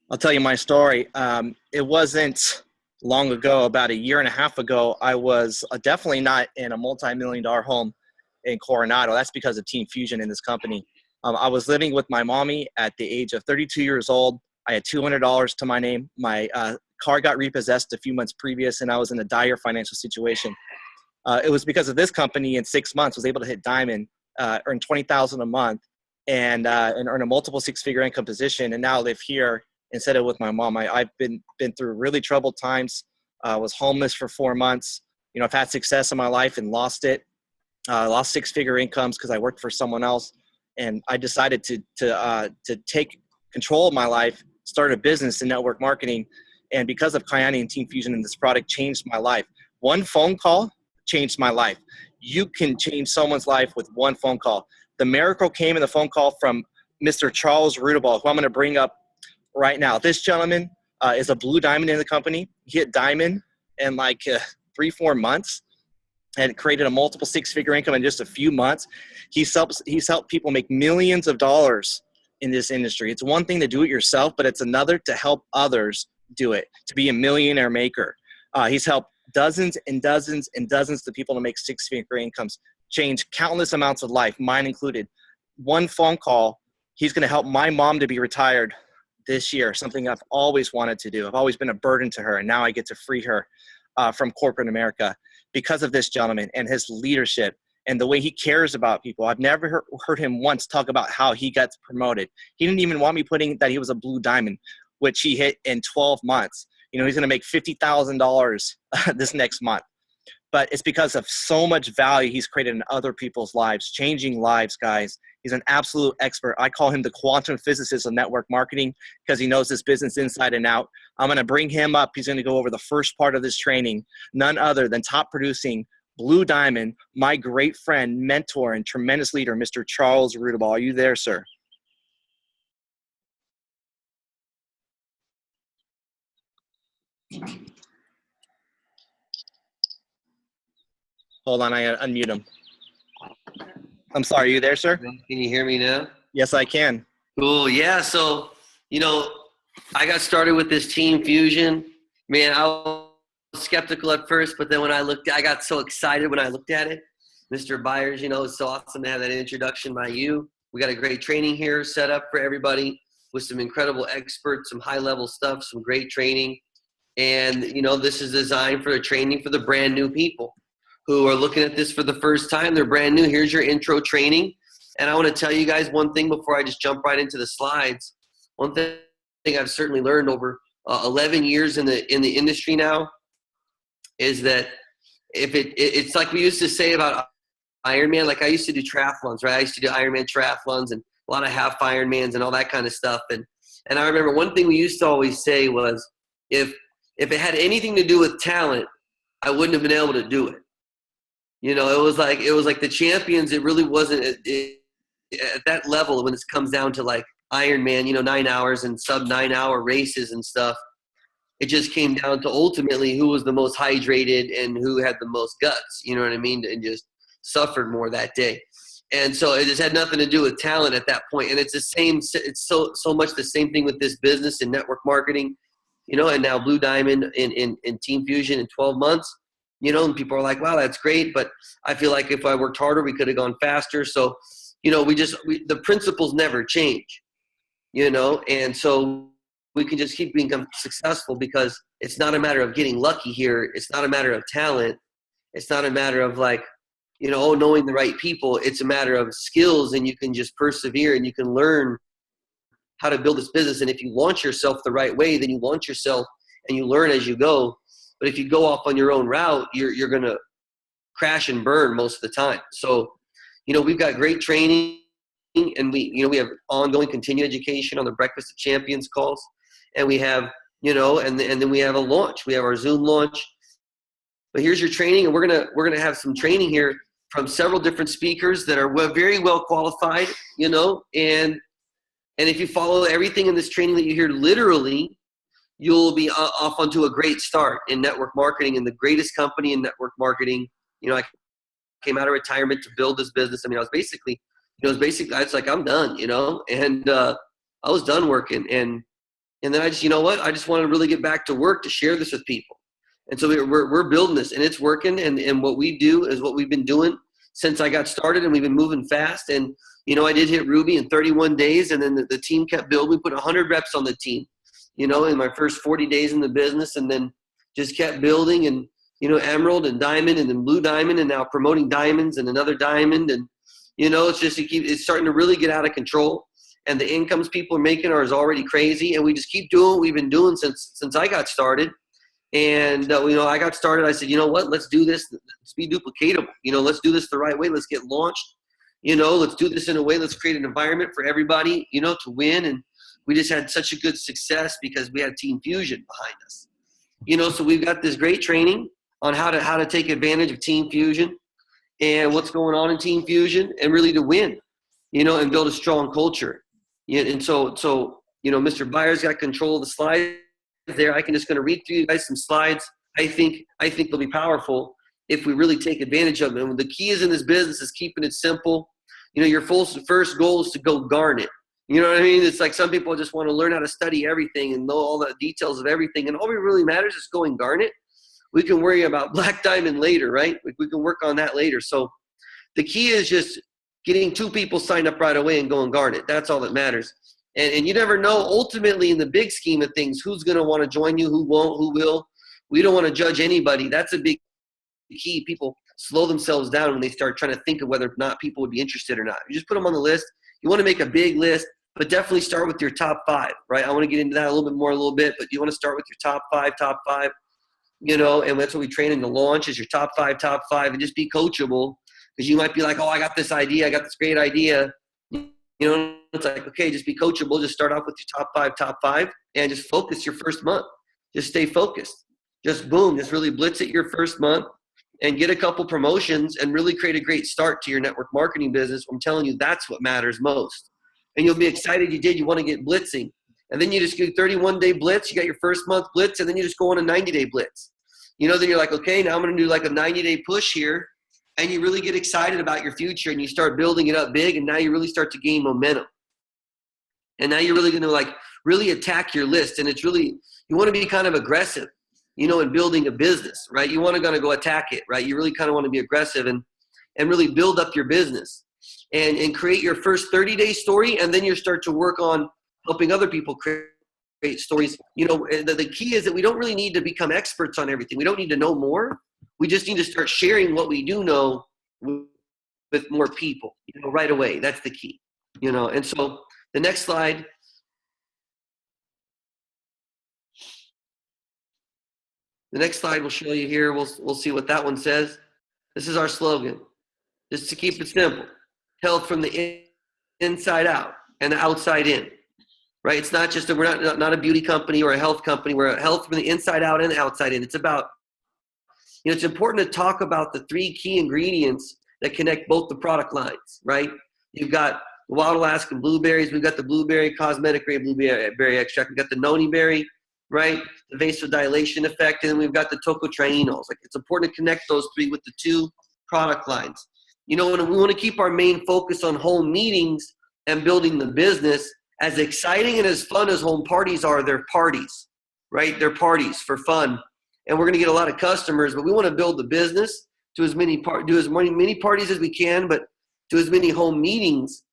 I'll tell you my story. It wasn't long ago, about a year and a half ago, I was definitely not in a multi-million-dollar home in Coronado. That's because of Team Fusion in this company. I was living with my mommy at the age of 32 years old. I had $200 to my name. My car got repossessed a few months previous, and I was in a dire financial situation. It was because of this company in 6 months was able to hit diamond, earn 20,000 a month, and earn a multiple six-figure income position, and now live here instead of with my mom. I've been through really troubled times. Was homeless for 4 months. You know, I've had success in my life and lost it. Lost six-figure incomes because I worked for someone else, and I decided to take control of my life, start a business in network marketing, and because of Kyani and Team Fusion and this product changed my life. One phone call changed my life. You can change someone's life with one phone call. The miracle came in the phone call from Mr. Charles Rudibaugh, who I'm going to bring up right now. This gentleman is a blue diamond in the company. He hit diamond in like 3-4 months and created a multiple six-figure income in just a few months. He's helped people make millions of dollars in this industry. It's one thing to do it yourself, but it's another to help others do it, to be a millionaire maker. He's helped dozens and dozens and dozens of people to make six-figure incomes, change countless amounts of life, mine included. One phone call, he's going to help my mom to be retired this year, something I've always wanted to do. I've always been a burden to her, and now I get to free her from corporate America because of this gentleman and his leadership and the way he cares about people. I've never heard him once talk about how he got promoted. He didn't even want me putting that he was a blue diamond, which he hit in 12 months. You know, he's going to make $50,000 this next month. But it's because of so much value he's created in other people's lives, changing lives, guys. He's an absolute expert. I call him the quantum physicist of network marketing because he knows this business inside and out. I'm going to bring him up. He's going to go over the first part of this training, none other than top producing blue diamond, my great friend, mentor, and tremendous leader, Mr. Charles Rudibaugh. Are you there, sir? Hold on, I unmute him. I'm sorry, are you there, sir? Can you hear me now? Yes, I can. Cool. Yeah. So, I got started with this Team Fusion. Man, I was skeptical at first, but then when I got so excited when I looked at it. Mr. Byars, it's so awesome to have that introduction by you. We got a great training here set up for everybody with some incredible experts, some high-level stuff, some great training. And, this is designed for the training for the brand new people who are looking at this for the first time. They're brand new. Here's your intro training. And I want to tell you guys one thing before I just jump right into the slides. One thing I've certainly learned over 11 years in the industry now is that if it's like we used to say about Ironman, like I used to do triathlons, right? I used to do Ironman triathlons and a lot of half Ironmans and all that kind of stuff. And I remember one thing we used to always say was if it had anything to do with talent, I wouldn't have been able to do it. It was like the champions. It really wasn't at that level when it comes down to like Ironman, 9 hours and sub 9 hour races and stuff. It just came down to ultimately who was the most hydrated and who had the most guts, you know what I mean? And just suffered more that day. And so it just had nothing to do with talent at that point. And it's the same, it's so much the same thing with this business and network marketing, and now Blue Diamond in Team Fusion in 12 months. And people are like, wow, that's great. But I feel like if I worked harder, we could have gone faster. So, the principles never change, and so we can just keep being successful because it's not a matter of getting lucky here. It's not a matter of talent. It's not a matter of like, knowing the right people. It's a matter of skills, and you can just persevere and you can learn how to build this business. And if you launch yourself the right way, then you launch yourself and you learn as you go. But if you go off on your own route, you're going to crash and burn most of the time. So, we've got great training, and we have ongoing continuing education on the Breakfast of Champions calls. And we have, and then we have a launch. We have our Zoom launch. But here's your training, and we're gonna have some training here from several different speakers that are very well qualified, and if you follow everything in this training that you hear literally, you'll be off onto a great start in network marketing and the greatest company in network marketing. I came out of retirement to build this business. I mean, it's like, I'm done, and I was done working. And And then I just, you know what? I just want to really get back to work to share this with people. And so we're building this, and it's working. And what we do is what we've been doing since I got started, and we've been moving fast. And, you know, I did hit Ruby in 31 days, and then the team kept building. We put 100 reps on the team, you know, in my first 40 days in the business, and then just kept building. And, you know, emerald and diamond and then blue diamond, and now promoting diamonds and another diamond. And, you know, it's just, it's starting to really get out of control. And the incomes people are making is already crazy. And we just keep doing what we've been doing since I got started. And, you know, I got started. I said, you know what, let's do this. Let's be duplicatable. You know, let's do this the right way. Let's get launched. You know, let's do this in a way. Let's create an environment for everybody, you know, to win. And we just had such a good success because we had Team Fusion behind us. You know, so we've got this great training on how to take advantage of Team Fusion and what's going on in Team Fusion, and really to win, you know, and build a strong culture. Yeah, and so you know, Mr. Byars got control of the slides there. I can just going to read through you guys some slides. I think they'll be powerful if we really take advantage of them. And the key is in this business is keeping it simple. You know, your first goal is to go garn it. You know what I mean? It's like some people just want to learn how to study everything and know all the details of everything. And all that really matters is go and garn it. We can worry about black diamond later, right? We can work on that later. So the key is just getting 2 people signed up right away and go and garn it. That's all that matters. And you never know, ultimately, in the big scheme of things, who's going to want to join you, who won't, who will. We don't want to judge anybody. That's a big key. People slow themselves down when they start trying to think of whether or not people would be interested or not. You just put them on the list. You want to make a big list, but definitely start with your top 5, right? I want to get into that a little bit more, but you want to start with your top five, you know, and that's what we train in the launch is your top five, and just be coachable. Because you might be like, oh, I got this idea. I got this great idea. You know, it's like, okay, just be coachable. Just start off with your top five, and just focus your first month. Just stay focused. Just boom, just really blitz it your first month and get a couple promotions and really create a great start to your network marketing business. I'm telling you, that's what matters most. And you'll be excited you did. You want to get blitzing. And then you just do 31-day blitz. You got your first month blitz, and then you just go on a 90-day blitz. You know, then you're like, okay, now I'm going to do like a 90-day push here. And you really get excited about your future, and you start building it up big, and now you really start to gain momentum. And now you're really going to like really attack your list. And it's really, you want to be kind of aggressive, you know, in building a business, right? You want to go attack it, right? You really kind of want to be aggressive and really build up your business and create your first 30-day story. And then you start to work on helping other people create stories. You know, the key is that we don't really need to become experts on everything. We don't need to know more. We just need to start sharing what we do know with more people, you know, right away. That's the key, you know. And so the next slide. The next slide will show you here. We'll see what that one says. This is our slogan. Just to keep it simple. Health from the inside out and the outside in. Right? It's not just we're not a beauty company or a health company. We're a health from the inside out and the outside in. It's about, you know, it's important to talk about the 3 key ingredients that connect both the product lines, right? You've got the wild Alaskan blueberries. We've got the blueberry cosmetic grade blueberry extract. We've got the noni berry, right? The vasodilation effect. And then we've got the tocotrienols. Like, it's important to connect those 3 with the 2 product lines. You know, and we want to keep our main focus on home meetings and building the business. As exciting and as fun as home parties are, they're parties, right? They're parties for fun. And we're going to get a lot of customers, but we want to build the business, do as many parties as we can, but do as many home meetings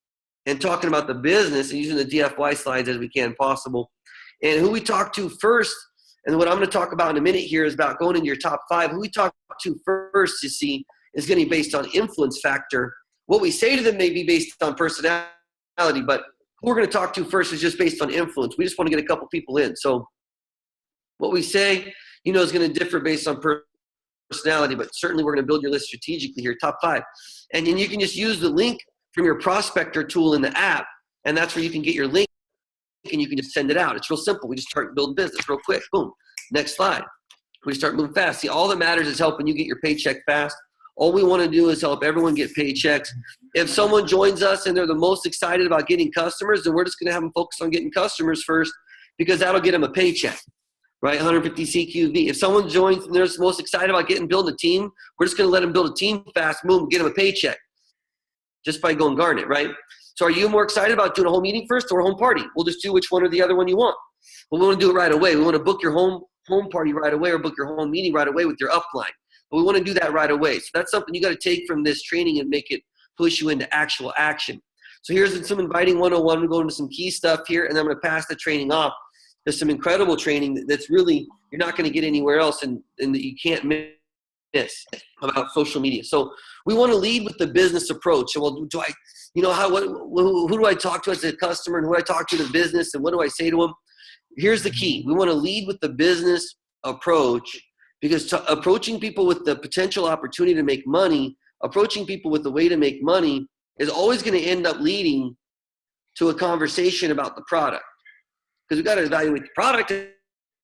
and talking about the business and using the DFY slides as we can possible. And who we talk to first, and what I'm going to talk about in a minute here is about going into your top 5. Who we talk to first, you see, is going to be based on influence factor. What we say to them may be based on personality, but who we're going to talk to first is just based on influence. We just want to get a couple people in. So what we say, you know, is going to differ based on personality, but certainly we're going to build your list strategically here, top 5. And then you can just use the link from your prospector tool in the app, and that's where you can get your link, and you can just send it out. It's real simple. We just start building business real quick. Boom. Next slide. We start moving fast. See, all that matters is helping you get your paycheck fast. All we want to do is help everyone get paychecks. If someone joins us and they're the most excited about getting customers, then we're just going to have them focus on getting customers first, because that'll get them a paycheck, right? 150 CQV. If someone joins and they're the most excited about building a team, we're just going to let them build a team fast, boom, get them a paycheck just by going garnet, right? So are you more excited about doing a home meeting first or a home party? We'll just do which one or the other one you want. But we want to do it right away. We want to book your home party right away or book your home meeting right away with your upline. But we want to do that right away. So that's something you got to take from this training and make it push you into actual action. So here's some inviting 101. We're going to some key stuff here, and I'm going to pass the training off. There's some incredible training that's really you're not going to get anywhere else and that you can't miss about social media. So we want to lead with the business approach. So, well, do I, you know, who do I talk to as a customer and who do I talk to the business and what do I say to them? Here's the key. We want to lead with the business approach because approaching people with the potential opportunity to make money, approaching people with the way to make money is always going to end up leading to a conversation about the product. Because we've got to evaluate the product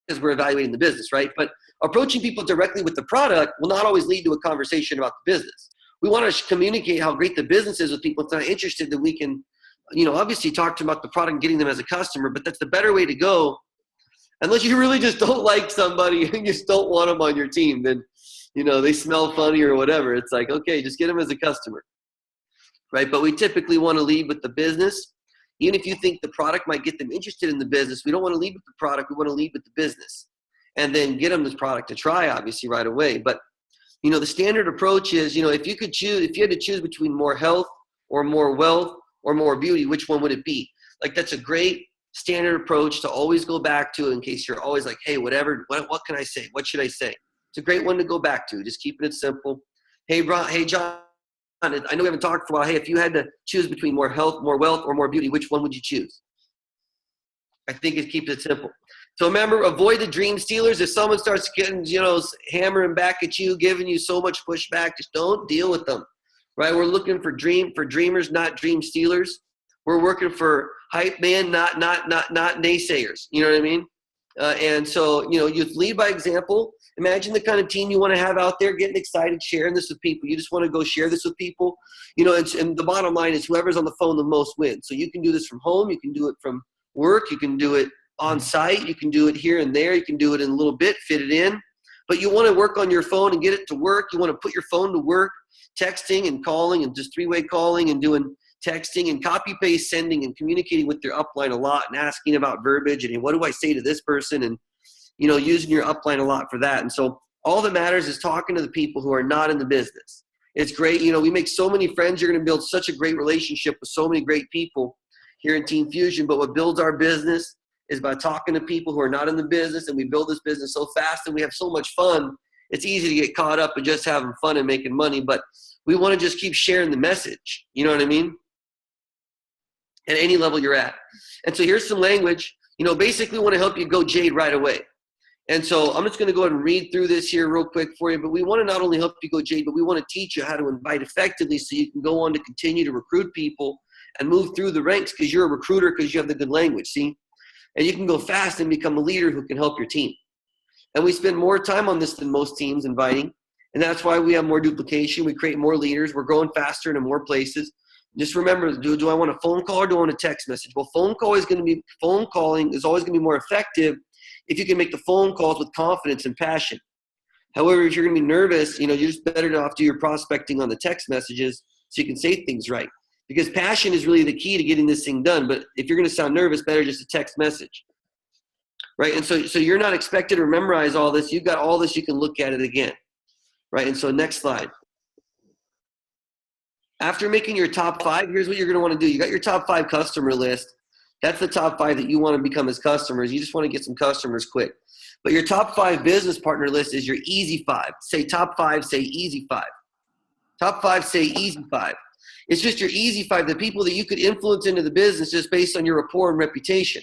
as we're evaluating the business, right? But approaching people directly with the product will not always lead to a conversation about the business. We want to communicate how great the business is with people. If they're not interested, that we can, you know, obviously talk to them about the product and getting them as a customer, but that's the better way to go. Unless you really just don't like somebody and you just don't want them on your team, then, you know, they smell funny or whatever. It's like, okay, just get them as a customer, right? But we typically want to lead with the business. Even if you think the product might get them interested in the business, we don't want to lead with the product. We want to lead with the business and then get them this product to try, obviously, right away. But, you know, the standard approach is, you know, if you had to choose between more health or more wealth or more beauty, which one would it be? Like, that's a great standard approach to always go back to in case you're always like, hey, whatever, what can I say? What should I say? It's a great one to go back to. Just keeping it simple. Hey, John, I know we haven't talked for a while. Hey, if you had to choose between more health, more wealth, or more beauty, which one would you choose? I think it keeps it simple. So remember, avoid the dream stealers. If someone starts getting, you know, hammering back at you, giving you so much pushback, just don't deal with them, right? We're looking for dreamers, not dream stealers. We're working for hype man, not naysayers. You know what I mean? And so, you know, you lead by example. Imagine the kind of team you want to have out there getting excited, sharing this with people. You just want to go share this with people. You know, and the bottom line is whoever's on the phone the most wins. So you can do this from home. You can do it from work. You can do it on site. You can do it here and there. You can do it in a little bit, fit it in. But you want to work on your phone and get it to work. You want to put your phone to work, texting and calling and just three-way calling and doing texting and copy paste sending and communicating with your upline a lot and asking about verbiage and what do I say to this person and, you know, using your upline a lot for that. And so all that matters is talking to the people who are not in the business. It's great. You know, we make so many friends. You're going to build such a great relationship with so many great people here in Team Fusion. But what builds our business is by talking to people who are not in the business, and we build this business so fast and we have so much fun. It's easy to get caught up in just having fun and making money, but we want to just keep sharing the message. You know what I mean? At any level you're at. And so here's some language, you know, basically want to help you go jade right away. And so I'm just going to go ahead and read through this here real quick for you, but we want to not only help you go jade, but we want to teach you how to invite effectively so you can go on to continue to recruit people and move through the ranks because you're a recruiter, because you have the good language, see? And you can go fast and become a leader who can help your team. And we spend more time on this than most teams inviting, and that's why we have more duplication. We create more leaders. We're growing faster into more places. Just remember, do I want a phone call or do I want a text message? Well, phone calling is always going to be more effective if you can make the phone calls with confidence and passion. However, if you're going to be nervous, you know, you're just better off do your prospecting on the text messages so you can say things right. Because passion is really the key to getting this thing done. But if you're going to sound nervous, better just a text message, right? And so you're not expected to memorize all this. You've got all this. You can look at it again, right? And so next slide. After making your top 5, here's what you're going to want to do. You got your top 5 customer list. That's the top 5 that you want to become as customers. You just want to get some customers quick. But your top 5 business partner list is your easy 5. Say top 5, say easy 5. Top 5, say easy 5. It's just your easy 5, the people that you could influence into the business just based on your rapport and reputation.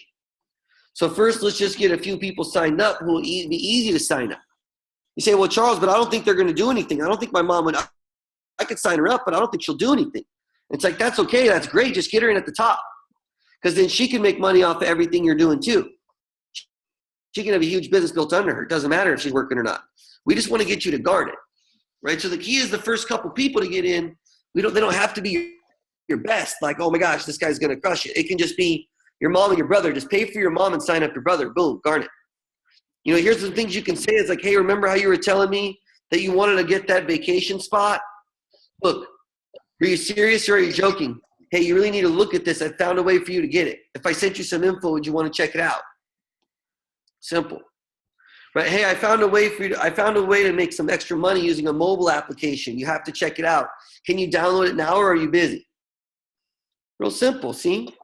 So first, let's just get a few people signed up who will be easy to sign up. You say, well, Charles, but I don't think they're going to do anything. I don't think my mom would. I could sign her up, but I don't think she'll do anything. It's like, that's okay. That's great. Just get her in at the top. Because then she can make money off of everything you're doing too. She can have a huge business built under her. It doesn't matter if she's working or not. We just want to get you to guard it, right? So the key is the first couple people to get in. They don't have to be your best. Like, oh my gosh, this guy's going to crush it. It can just be your mom and your brother. Just pay for your mom and sign up your brother. Boom, garnet. You know, here's some things you can say. It's like, hey, remember how you were telling me that you wanted to get that vacation spot? Look, are you serious or are you joking? Hey, you really need to look at this. I found a way for you to get it. If I sent you some info, would you want to check it out? Simple. Right? Hey, I found a way to make some extra money using a mobile application. You have to check it out. Can you download it now, or are you busy? Real simple, see?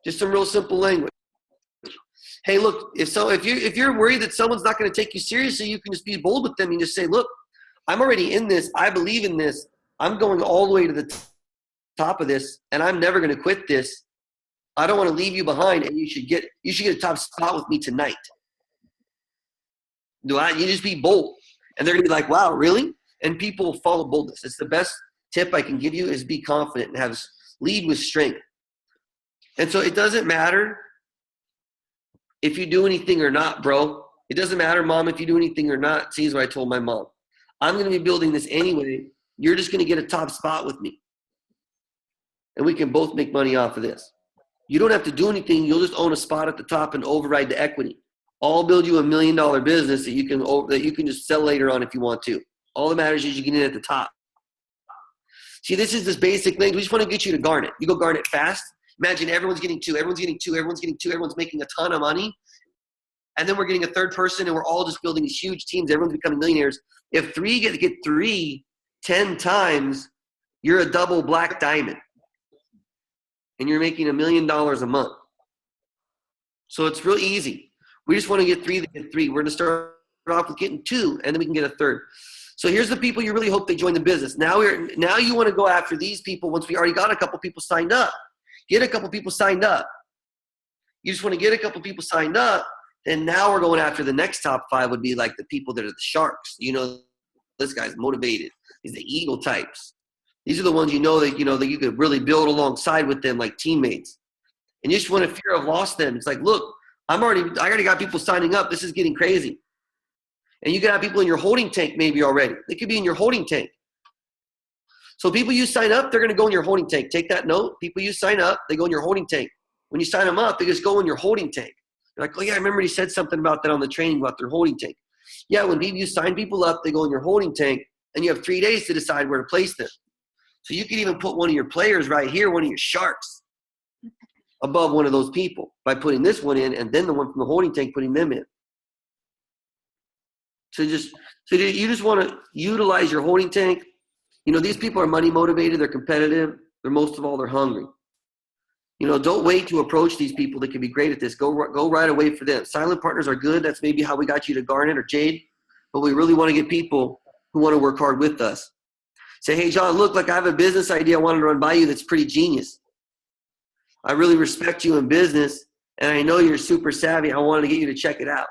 Just some real simple language. Hey, look, if you're worried that someone's not going to take you seriously, you can just be bold with them and just say, look, I'm already in this. I believe in this. I'm going all the way to the top of this, and I'm never going to quit this. I don't want to leave you behind, and you should get a top spot with me tonight. You just be bold, and they're going to be like, wow, really? And people follow boldness. It's the best tip I can give you is be confident and lead with strength. And so it doesn't matter if you do anything or not, bro. It doesn't matter, mom, if you do anything or not. See, is what I told my mom. I'm going to be building this anyway. You're just going to get a top spot with me. And we can both make money off of this. You don't have to do anything. You'll just own a spot at the top and override the equity. I'll build you $1 million business that you can just sell later on if you want to. All that matters is you get in at the top. See, this is this basic thing. We just want to get you to garnet. You go garnet fast. Imagine everyone's getting two, everyone's making a ton of money. And then we're getting a third person, and we're all just building these huge teams. Everyone's becoming millionaires. If three get 10 times, you're a double black diamond. And you're making $1 million a month. So it's real easy. We just want to get three. We're going to start off with getting 2, and then we can get a third. So here's the people you really hope they join the business. Now you want to go after these people once we already got a couple people signed up. Get a couple people signed up. You just want to get a couple people signed up, and now we're going after the next top 5 would be like the people that are the sharks. You know, this guy's motivated. He's the eagle types. These are the ones that you could really build alongside with them like teammates. And you just want to fear of lost them. It's like, look, I already got people signing up. This is getting crazy. And you can have people in your holding tank maybe already. They could be in your holding tank. So people you sign up, they're going to go in your holding tank. Take that note. People you sign up, they go in your holding tank. When you sign them up, they just go in your holding tank. You're like, oh yeah, I remember he said something about that on the training about their holding tank. Yeah, when you sign people up, they go in your holding tank, and you have 3 days to decide where to place them. So you could even put one of your players right here, one of your sharks, above one of those people by putting this one in, and then the one from the holding tank, putting them in. So you just want to utilize your holding tank. You know, these people are money motivated. They're competitive. Most of all, they're hungry. You know, don't wait to approach these people that can be great at this. Go right away for them. Silent partners are good. That's maybe how we got you to Garnet or Jade. But we really want to get people who want to work hard with us. Say, hey, John, look, like I have a business idea I wanted to run by you that's pretty genius. I really respect you in business, and I know you're super savvy. I wanted to get you to check it out.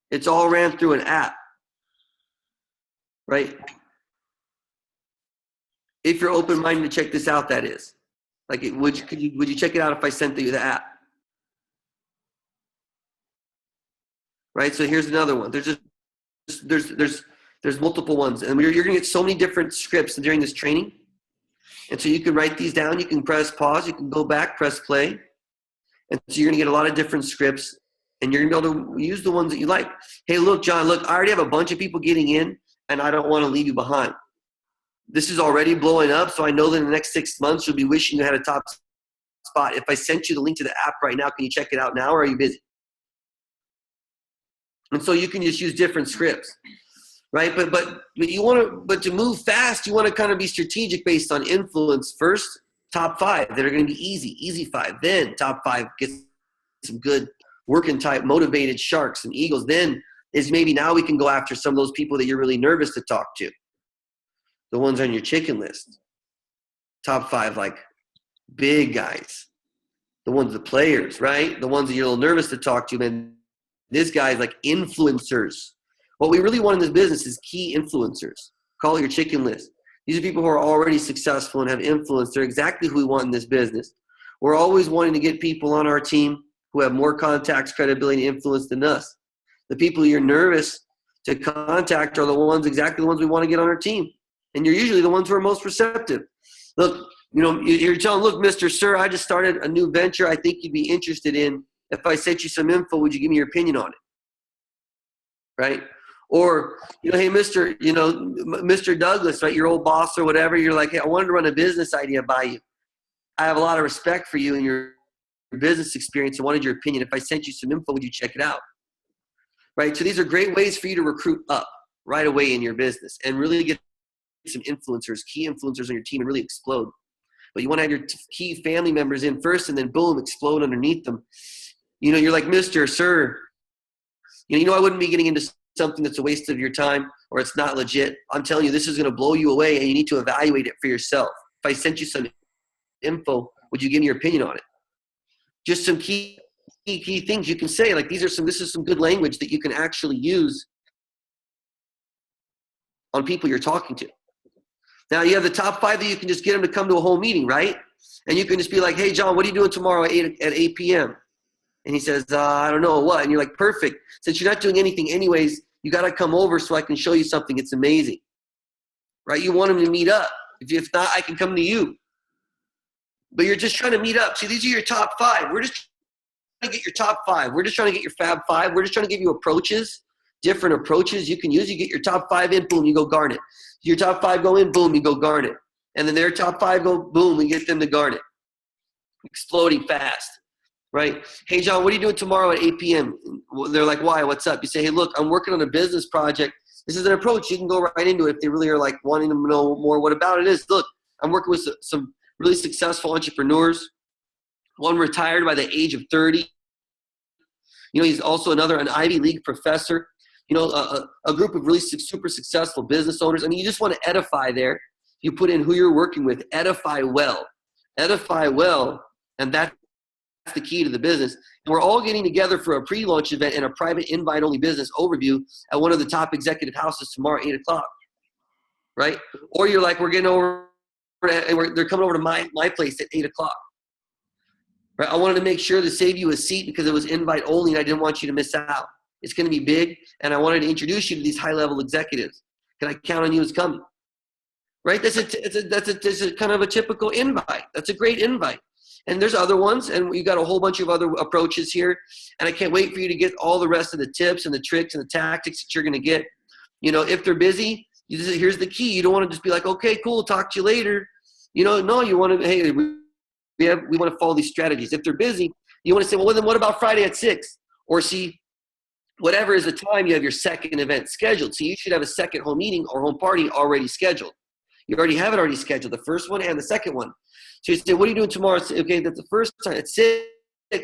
It's all ran through an app, right? If you're open-minded to check this out, that is. Like, would you check it out if I sent you the app? Right. So here's another one. There's multiple ones, and you're going to get so many different scripts during this training. And so you can write these down. You can press pause. You can go back, press play. And so you're going to get a lot of different scripts, and you're going to be able to use the ones that you like. Hey, look, John, look, I already have a bunch of people getting in, and I don't want to leave you behind. This is already blowing up, so I know that in the next 6 months you'll be wishing you had a top spot. If I sent you the link to the app right now, can you check it out now, or are you busy? And so you can just use different scripts, right? But to move fast, you want to kind of be strategic based on influence. First, top 5 that are going to be easy 5. Then top 5 get some good working type, motivated sharks and eagles. Then is maybe now we can go after some of those people that you're really nervous to talk to. The ones on your chicken list. Top 5, like big guys. The players, right? The ones that you're a little nervous to talk to, man. This guy's like influencers. What we really want in this business is key influencers. Call it your chicken list. These are people who are already successful and have influence. They're exactly who we want in this business. We're always wanting to get people on our team who have more contacts, credibility, and influence than us. The people you're nervous to contact are exactly the ones we want to get on our team. And you're usually the ones who are most receptive. Look, you're telling, look, Mr. Sir, I just started a new venture I think you'd be interested in. If I sent you some info, would you give me your opinion on it? Right? Or, hey, Mr. Douglas, right, your old boss or whatever, you're like, hey, I wanted to run a business idea by you. I have a lot of respect for you and your business experience. I wanted your opinion. If I sent you some info, would you check it out? Right? So these are great ways for you to recruit up right away in your business and really get some influencers, key influencers on your team and really explode. But you want to have your key family members in first and then boom, explode underneath them. You're like, Mr. Sir, I wouldn't be getting into something that's a waste of your time or it's not legit. I'm telling you, this is going to blow you away and you need to evaluate it for yourself. If I sent you some info, would you give me your opinion on it? Just some key things you can say, like this is some good language that you can actually use on people you're talking to. Now you have the top 5 that you can just get them to come to a whole meeting, right? And you can just be like, hey, John, what are you doing tomorrow at 8 p.m.? And he says, I don't know what. And you're like, perfect. Since you're not doing anything anyways, you got to come over so I can show you something. It's amazing, right? You want them to meet up. If not, I can come to you. But you're just trying to meet up. See, these are your top 5. We're just trying to get your top 5. We're just trying to get your Fab 5. We're just trying to give you approaches, different approaches you can use. You get your top 5 in, boom, you go garnet. Your top 5 go in, boom, you go garnet. And then their top 5 go, boom, we get them to garnet. Exploding fast, right? Hey, John, what are you doing tomorrow at 8 p.m.? They're like, why? What's up? You say, hey, look, I'm working on a business project. This is an approach. You can go right into it if they really are like wanting to know more what about it is. Look, I'm working with some really successful entrepreneurs. One retired by the age of 30. He's also an Ivy League professor. A group of really super successful business owners. I mean, you just want to edify there. You put in who you're working with, edify well, and that's the key to the business. And we're all getting together for a pre-launch event and a private invite-only business overview at one of the top executive houses tomorrow at 8 o'clock, right? Or you're like, we're getting over, and they're coming over to my place at 8 o'clock. Right? I wanted to make sure to save you a seat because it was invite only and I didn't want you to miss out. It's going to be big, and I wanted to introduce you to these high-level executives. Can I count on you as coming? Right? That's a kind of a typical invite. That's a great invite. And there's other ones, and you got a whole bunch of other approaches here, and I can't wait for you to get all the rest of the tips and the tricks and the tactics that you're going to get. If they're busy, here's the key. You don't want to just be like, okay, cool, talk to you later. No, you want to, hey, we want to follow these strategies. If they're busy, you want to say, well, then what about Friday at 6? Or see, whatever is the time you have your second event scheduled. So you should have a second home meeting or home party already scheduled. You already have it already scheduled, the first one and the second one. So you say, what are you doing tomorrow? Okay, that's the first time at 6. And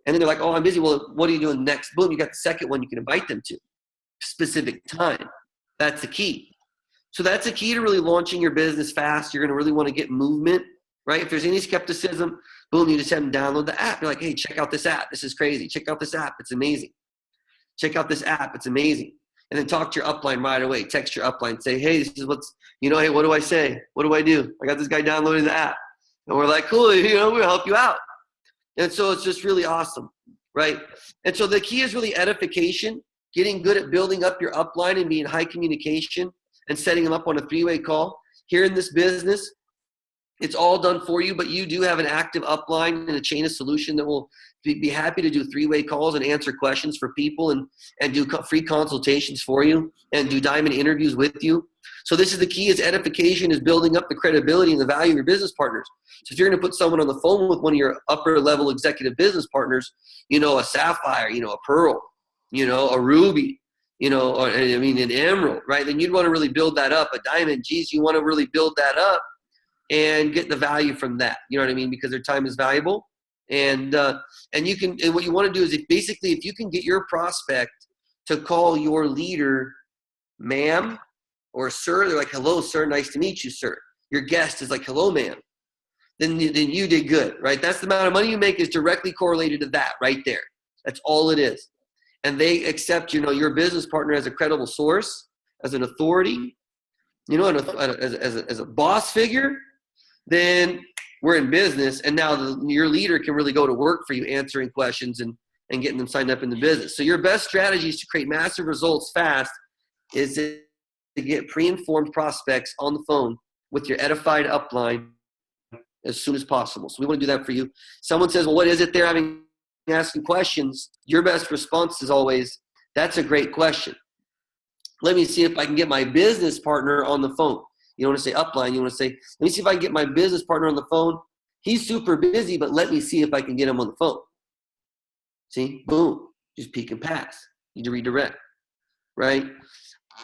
then they're like, oh, I'm busy. Well, what are you doing next? Boom, you got the second one you can invite them to. Specific time. That's the key. So that's the key to really launching your business fast. You're going to really want to get movement, right? If there's any skepticism, boom, you just have them download the app. You're like, hey, check out this app. This is crazy. Check out this app. It's amazing. Check out this app. It's amazing. And then talk to your upline right away. Text your upline. Say, hey, this is what's, hey, what do I say? What do I do? I got this guy downloading the app. And we're like, cool, we'll help you out. And so it's just really awesome, right? And so the key is really edification, getting good at building up your upline and being high communication and setting them up on a 3-way call. Here in this business, it's all done for you, but you do have an active upline and a chain of solution that will be happy to do 3-way calls and answer questions for people and do free consultations for you and do diamond interviews with you. So this is the key, is edification, is building up the credibility and the value of your business partners. So if you're going to put someone on the phone with one of your upper level executive business partners, a sapphire, a pearl, a ruby, an emerald, right? Then you'd want to really build that up. A diamond, geez, you want to really build that up and get the value from that. You know what I mean? Because their time is valuable. And you can, and what you want to do is if you can get your prospect to call your leader ma'am or sir, they're like, hello, sir, nice to meet you, sir. Your guest is like, hello, ma'am. Then you did good, right? That's the amount of money you make is directly correlated to that right there. That's all it is. And they accept, your business partner as a credible source, as an authority, as a boss figure, then we're in business. And now your leader can really go to work for you, answering questions and getting them signed up in the business. So your best strategy is to create massive results fast is to get pre-informed prospects on the phone with your edified upline as soon as possible. So we want to do that for you. Someone says, well, what is it they're asking questions? Your best response is always, that's a great question. let me see if I can get my business partner on the phone. You don't want to say upline. You want to say, let me see if I can get my business partner on the phone. He's super busy, but let me see if I can get him on the phone. See, boom, just peek and pass. You redirect, right?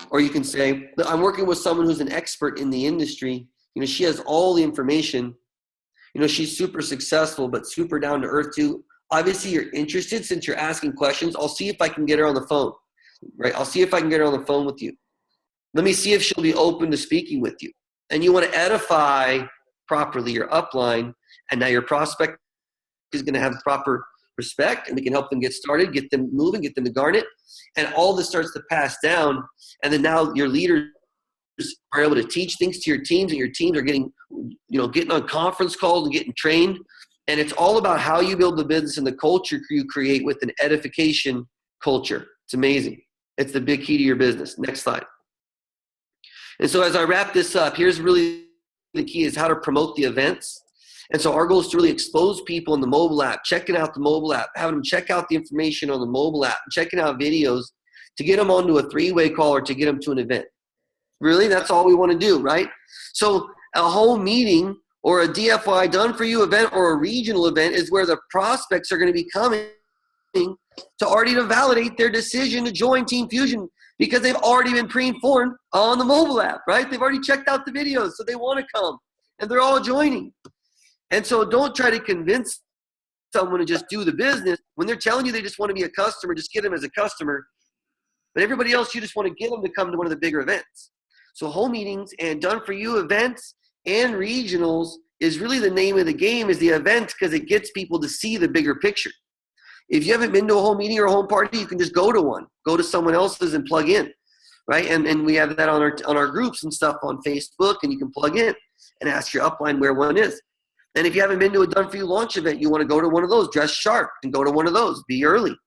Or you can say, I'm working with someone who's an expert in the industry. She has all the information. She's super successful, but super down to earth too. Obviously, you're interested since you're asking questions. I'll see if I can get her on the phone, right? I'll see if I can get her on the phone with you. Let me see if she'll be open to speaking with you. And you want to edify properly your upline, and now your prospect is going to have proper respect, and we can help them get started, get them moving, get them to garnet, and all this starts to pass down. And then now your leaders are able to teach things to your teams, and your teams are getting on conference calls and getting trained. And it's all about how you build the business and the culture you create with an edification culture. It's amazing. It's the big key to your business. Next slide. And so as I wrap this up, here's really the key is how to promote the events. And so our goal is to really expose people in the mobile app, checking out the mobile app, having them check out the information on the mobile app, checking out videos to get them onto a 3-way call or to get them to an event. Really, that's all we want to do, right? So a whole meeting or a DFI done for you event or a regional event is where the prospects are going to be coming to already to validate their decision to join Team Fusion because they've already been pre-informed on the mobile app, right? They've already checked out the videos, so they want to come, and they're all joining. And so don't try to convince someone to just do the business. When they're telling you they just want to be a customer, just get them as a customer. But everybody else, you just want to get them to come to one of the bigger events. So whole meetings and done for you events and regionals is really the name of the game, is the event, because it gets people to see the bigger picture. If you haven't been to a home meeting or a home party, you can just go to one. Go to someone else's and plug in, right? And we have that on our groups and stuff on Facebook, and you can plug in and ask your upline where one is. And if you haven't been to a Done For You launch event, you want to go to one of those, dress sharp and go to one of those. Be early,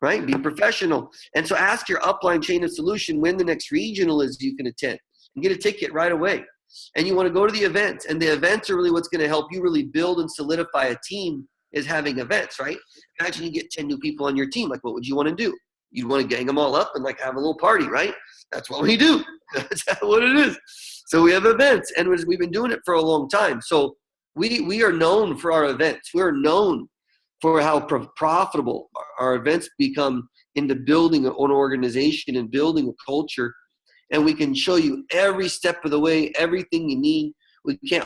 right? Be professional. And so ask your upline chain of solution when the next regional is you can attend and get a ticket right away. And you want to go to the events. And the events are really what's going to help you really build and solidify a team, is having events, right? Imagine you get 10 new people on your team. Like, what would you want to do? You'd want to gang them all up and like have a little party, right? That's what we do. That's what it is. So we have events, and we've been doing it for a long time. So we are known for our events. We're known for how profitable our events become into building an organization and building a culture. And we can show you every step of the way, everything you need.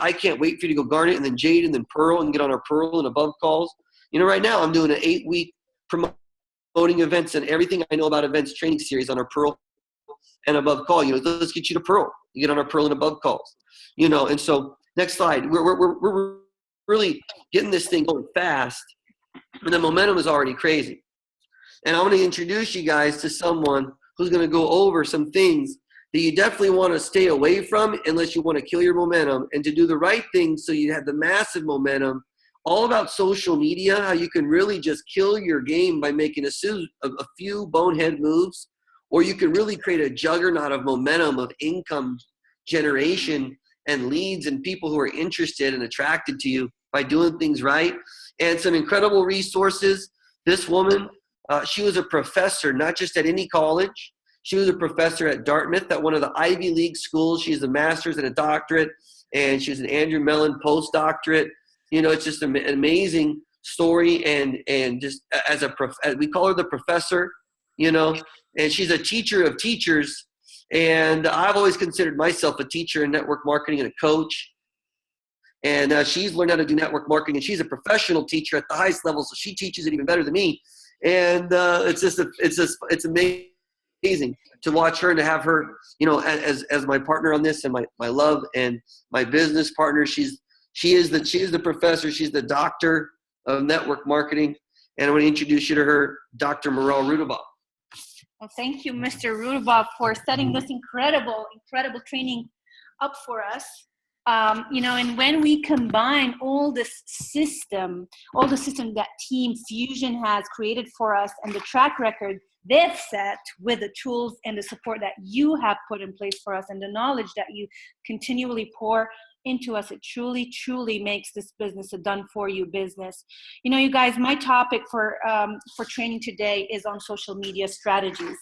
I can't wait for you to go Garnet and then Jade and then Pearl and get on our Pearl and Above calls. Right now I'm doing an 8-week promoting events and everything I know about events training series on our Pearl and Above call. Let's get you to Pearl. You get on our Pearl and Above calls. And so next slide. We're really getting this thing going fast, and the momentum is already crazy. And I want to introduce you guys to someone who's going to go over some things that you definitely want to stay away from unless you want to kill your momentum, and to do the right thing so you have the massive momentum. All about social media, how you can really just kill your game by making a few bonehead moves, or you can really create a juggernaut of momentum of income generation and leads and people who are interested and attracted to you by doing things right. And some incredible resources. This woman, she was a professor, not just at any college. She was a professor at Dartmouth, at one of the Ivy League schools. She has a master's and a doctorate, and she was an Andrew Mellon postdoctorate. It's just an amazing story. And just as we call her the professor, and she's a teacher of teachers. And I've always considered myself a teacher in network marketing and a coach. And she's learned how to do network marketing, and she's a professional teacher at the highest level, so she teaches it even better than me. And it's amazing to watch her and to have her, as my partner on this, and my love and my business partner. She is the professor. She's the doctor of network marketing. And I want to introduce you to her, Dr. Maral Rudibaugh. Well, thank you, Mr. Rudibaugh, for setting this incredible training up for us. And when we combine all the system that Team Fusion has created for us and the track record they've set with the tools and the support that you have put in place for us and the knowledge that you continually pour into us, it truly, truly makes this business a done-for-you business. You guys, my topic for training today is on social media strategies.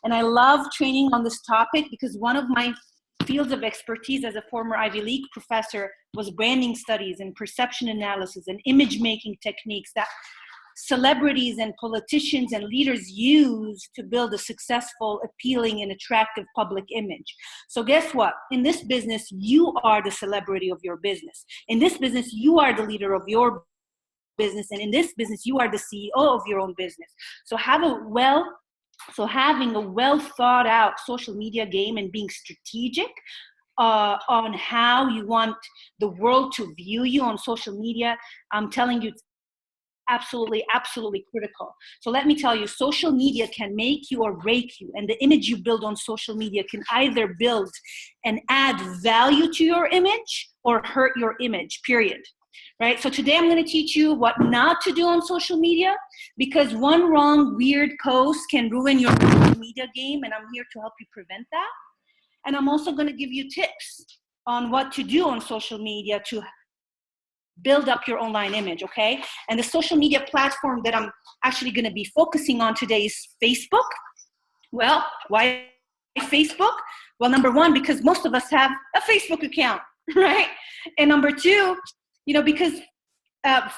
And I love training on this topic because one of my fields of expertise as a former Ivy League professor was branding studies and perception analysis and image making techniques that celebrities and politicians and leaders use to build a successful, appealing, and attractive public image. So guess what? In this business, you are the celebrity of your business. In this business, you are the leader of your business. And in this business, you are the CEO of your own business. So having a well thought out social media game and being strategic on how you want the world to view you on social media, I'm telling you, it's absolutely critical. So let me tell you, social media can make you or break you. And the image you build on social media can either build and add value to your image or hurt your image, period. Right? So today I'm going to teach you what not to do on social media, because one wrong, weird post can ruin your social media game, and I'm here to help you prevent that. And I'm also going to give you tips on what to do on social media to build up your online image, okay? And the social media platform that I'm actually going to be focusing on today is Facebook. Well, why Facebook? Well, number one, because most of us have a Facebook account, right? And number two, because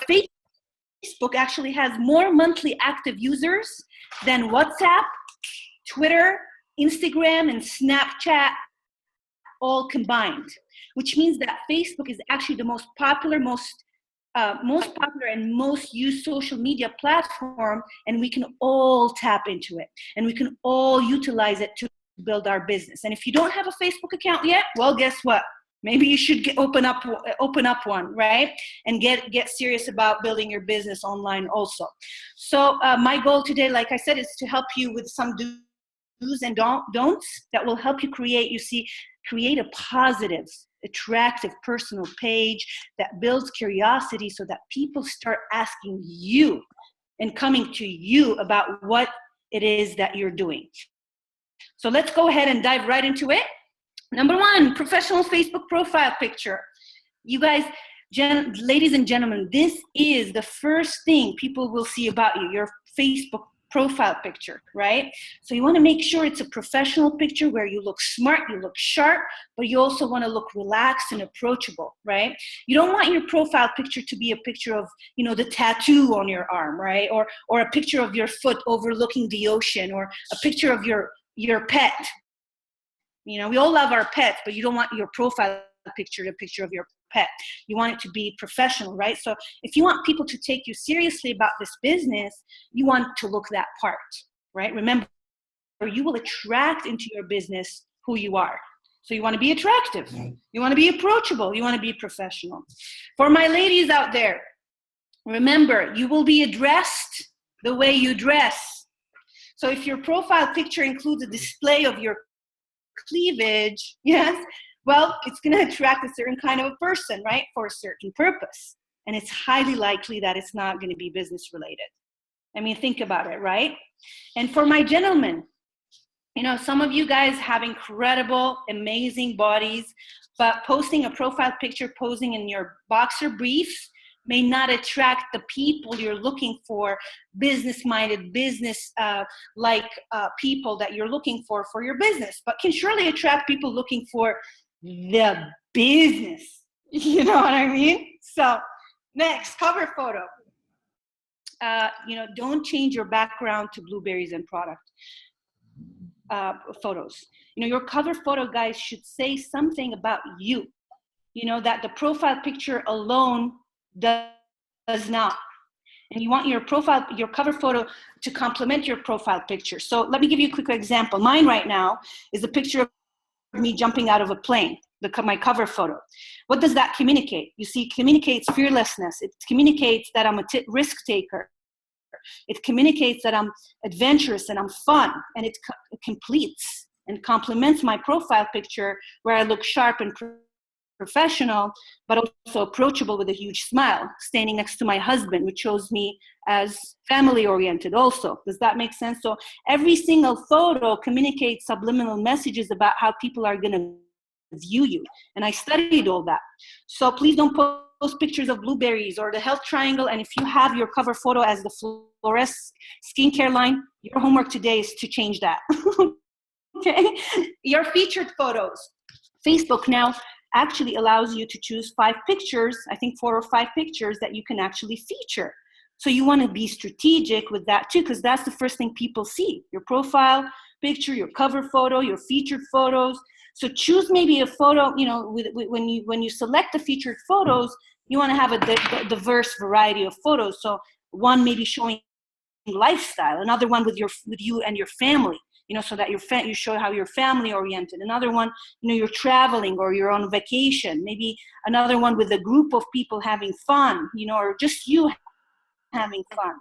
Facebook actually has more monthly active users than WhatsApp, Twitter, Instagram, and Snapchat all combined, which means that Facebook is actually the most popular, most popular and most used social media platform, and we can all tap into it, and we can all utilize it to build our business. And if you don't have a Facebook account yet, well, guess what? Maybe you should open up one, right? And get serious about building your business online also. So my goal today, like I said, is to help you with some do's and don'ts that will help you create a positive, attractive personal page that builds curiosity so that people start asking you and coming to you about what it is that you're doing. So let's go ahead and dive right into it. Number one, professional Facebook profile picture. You guys, ladies and gentlemen, this is the first thing people will see about you, your Facebook profile picture, right? So you want to make sure it's a professional picture where you look smart, you look sharp, but you also want to look relaxed and approachable, right? You don't want your profile picture to be a picture of, the tattoo on your arm, right? Or a picture of your foot overlooking the ocean, or a picture of your pet. We all love our pets, but you don't want your profile picture a picture of your pet. You want it to be professional, right? So if you want people to take you seriously about this business, you want to look that part, right? Remember, you will attract into your business who you are. So you want to be attractive. You want to be approachable. You want to be professional. For my ladies out there, remember, you will be addressed the way you dress. So if your profile picture includes a display of your cleavage, yes, well, it's going to attract a certain kind of a person, right, for a certain purpose. And it's highly likely that it's not going to be business related. I mean, think about it, right? And for my gentlemen, some of you guys have incredible, amazing bodies, but posting a profile picture posing in your boxer briefs may not attract the people you're looking for, business-minded, business-like people that you're looking for your business, but can surely attract people looking for the business. You know what I mean? So next, cover photo. Don't change your background to blueberries and product photos. Your cover photo, guys, should say something about you, that the profile picture alone does not. And you want your cover photo to complement your profile picture. So let me give you a quick example. Mine right now is a picture of me jumping out of a plane, my cover photo. What does that communicate? You see, it communicates fearlessness. It communicates that I'm a risk taker. It communicates that I'm adventurous and I'm fun. And it completes and complements my profile picture where I look sharp and professional, but also approachable with a huge smile, standing next to my husband, which shows me as family oriented also. Does that make sense? So every single photo communicates subliminal messages about how people are going to view you. And I studied all that. So please don't post pictures of blueberries or the health triangle, and if you have your cover photo as the Flores skincare line, your homework today is to change that. Okay? Your featured photos. Facebook now actually allows you to choose 5 pictures, I think 4 or 5 pictures that you can actually feature. So you want to be strategic with that too, because that's the first thing people see. Your profile picture, your cover photo, your featured photos. So choose maybe a photo, you know, when you select the featured photos, you want to have a diverse variety of photos. So one maybe showing lifestyle, another one with you and your family, you know, so that you show how you're family oriented. Another one, you know, you're traveling or you're on vacation. Maybe another one with a group of people having fun, you know, or just you having fun.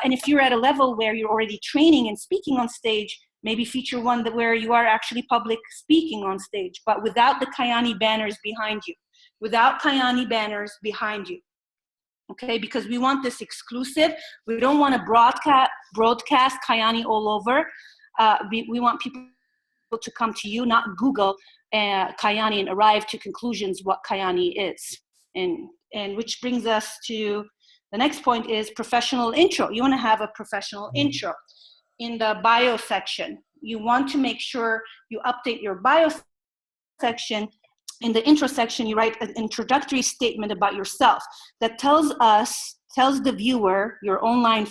And if you're at a level where you're already training and speaking on stage, maybe feature one where you are actually public speaking on stage, but without the Kyani banners behind you. Without Kyani banners behind you. Okay, because we want this exclusive. We don't want to broadcast Kyani all over. We want people to come to you, not Google Kyani and arrive to conclusions what Kyani is. And which brings us to the next point is professional intro. You want to have a professional intro. In the bio section, you want to make sure you update your bio section. In the intro section, you write an introductory statement about yourself that tells the viewer, your online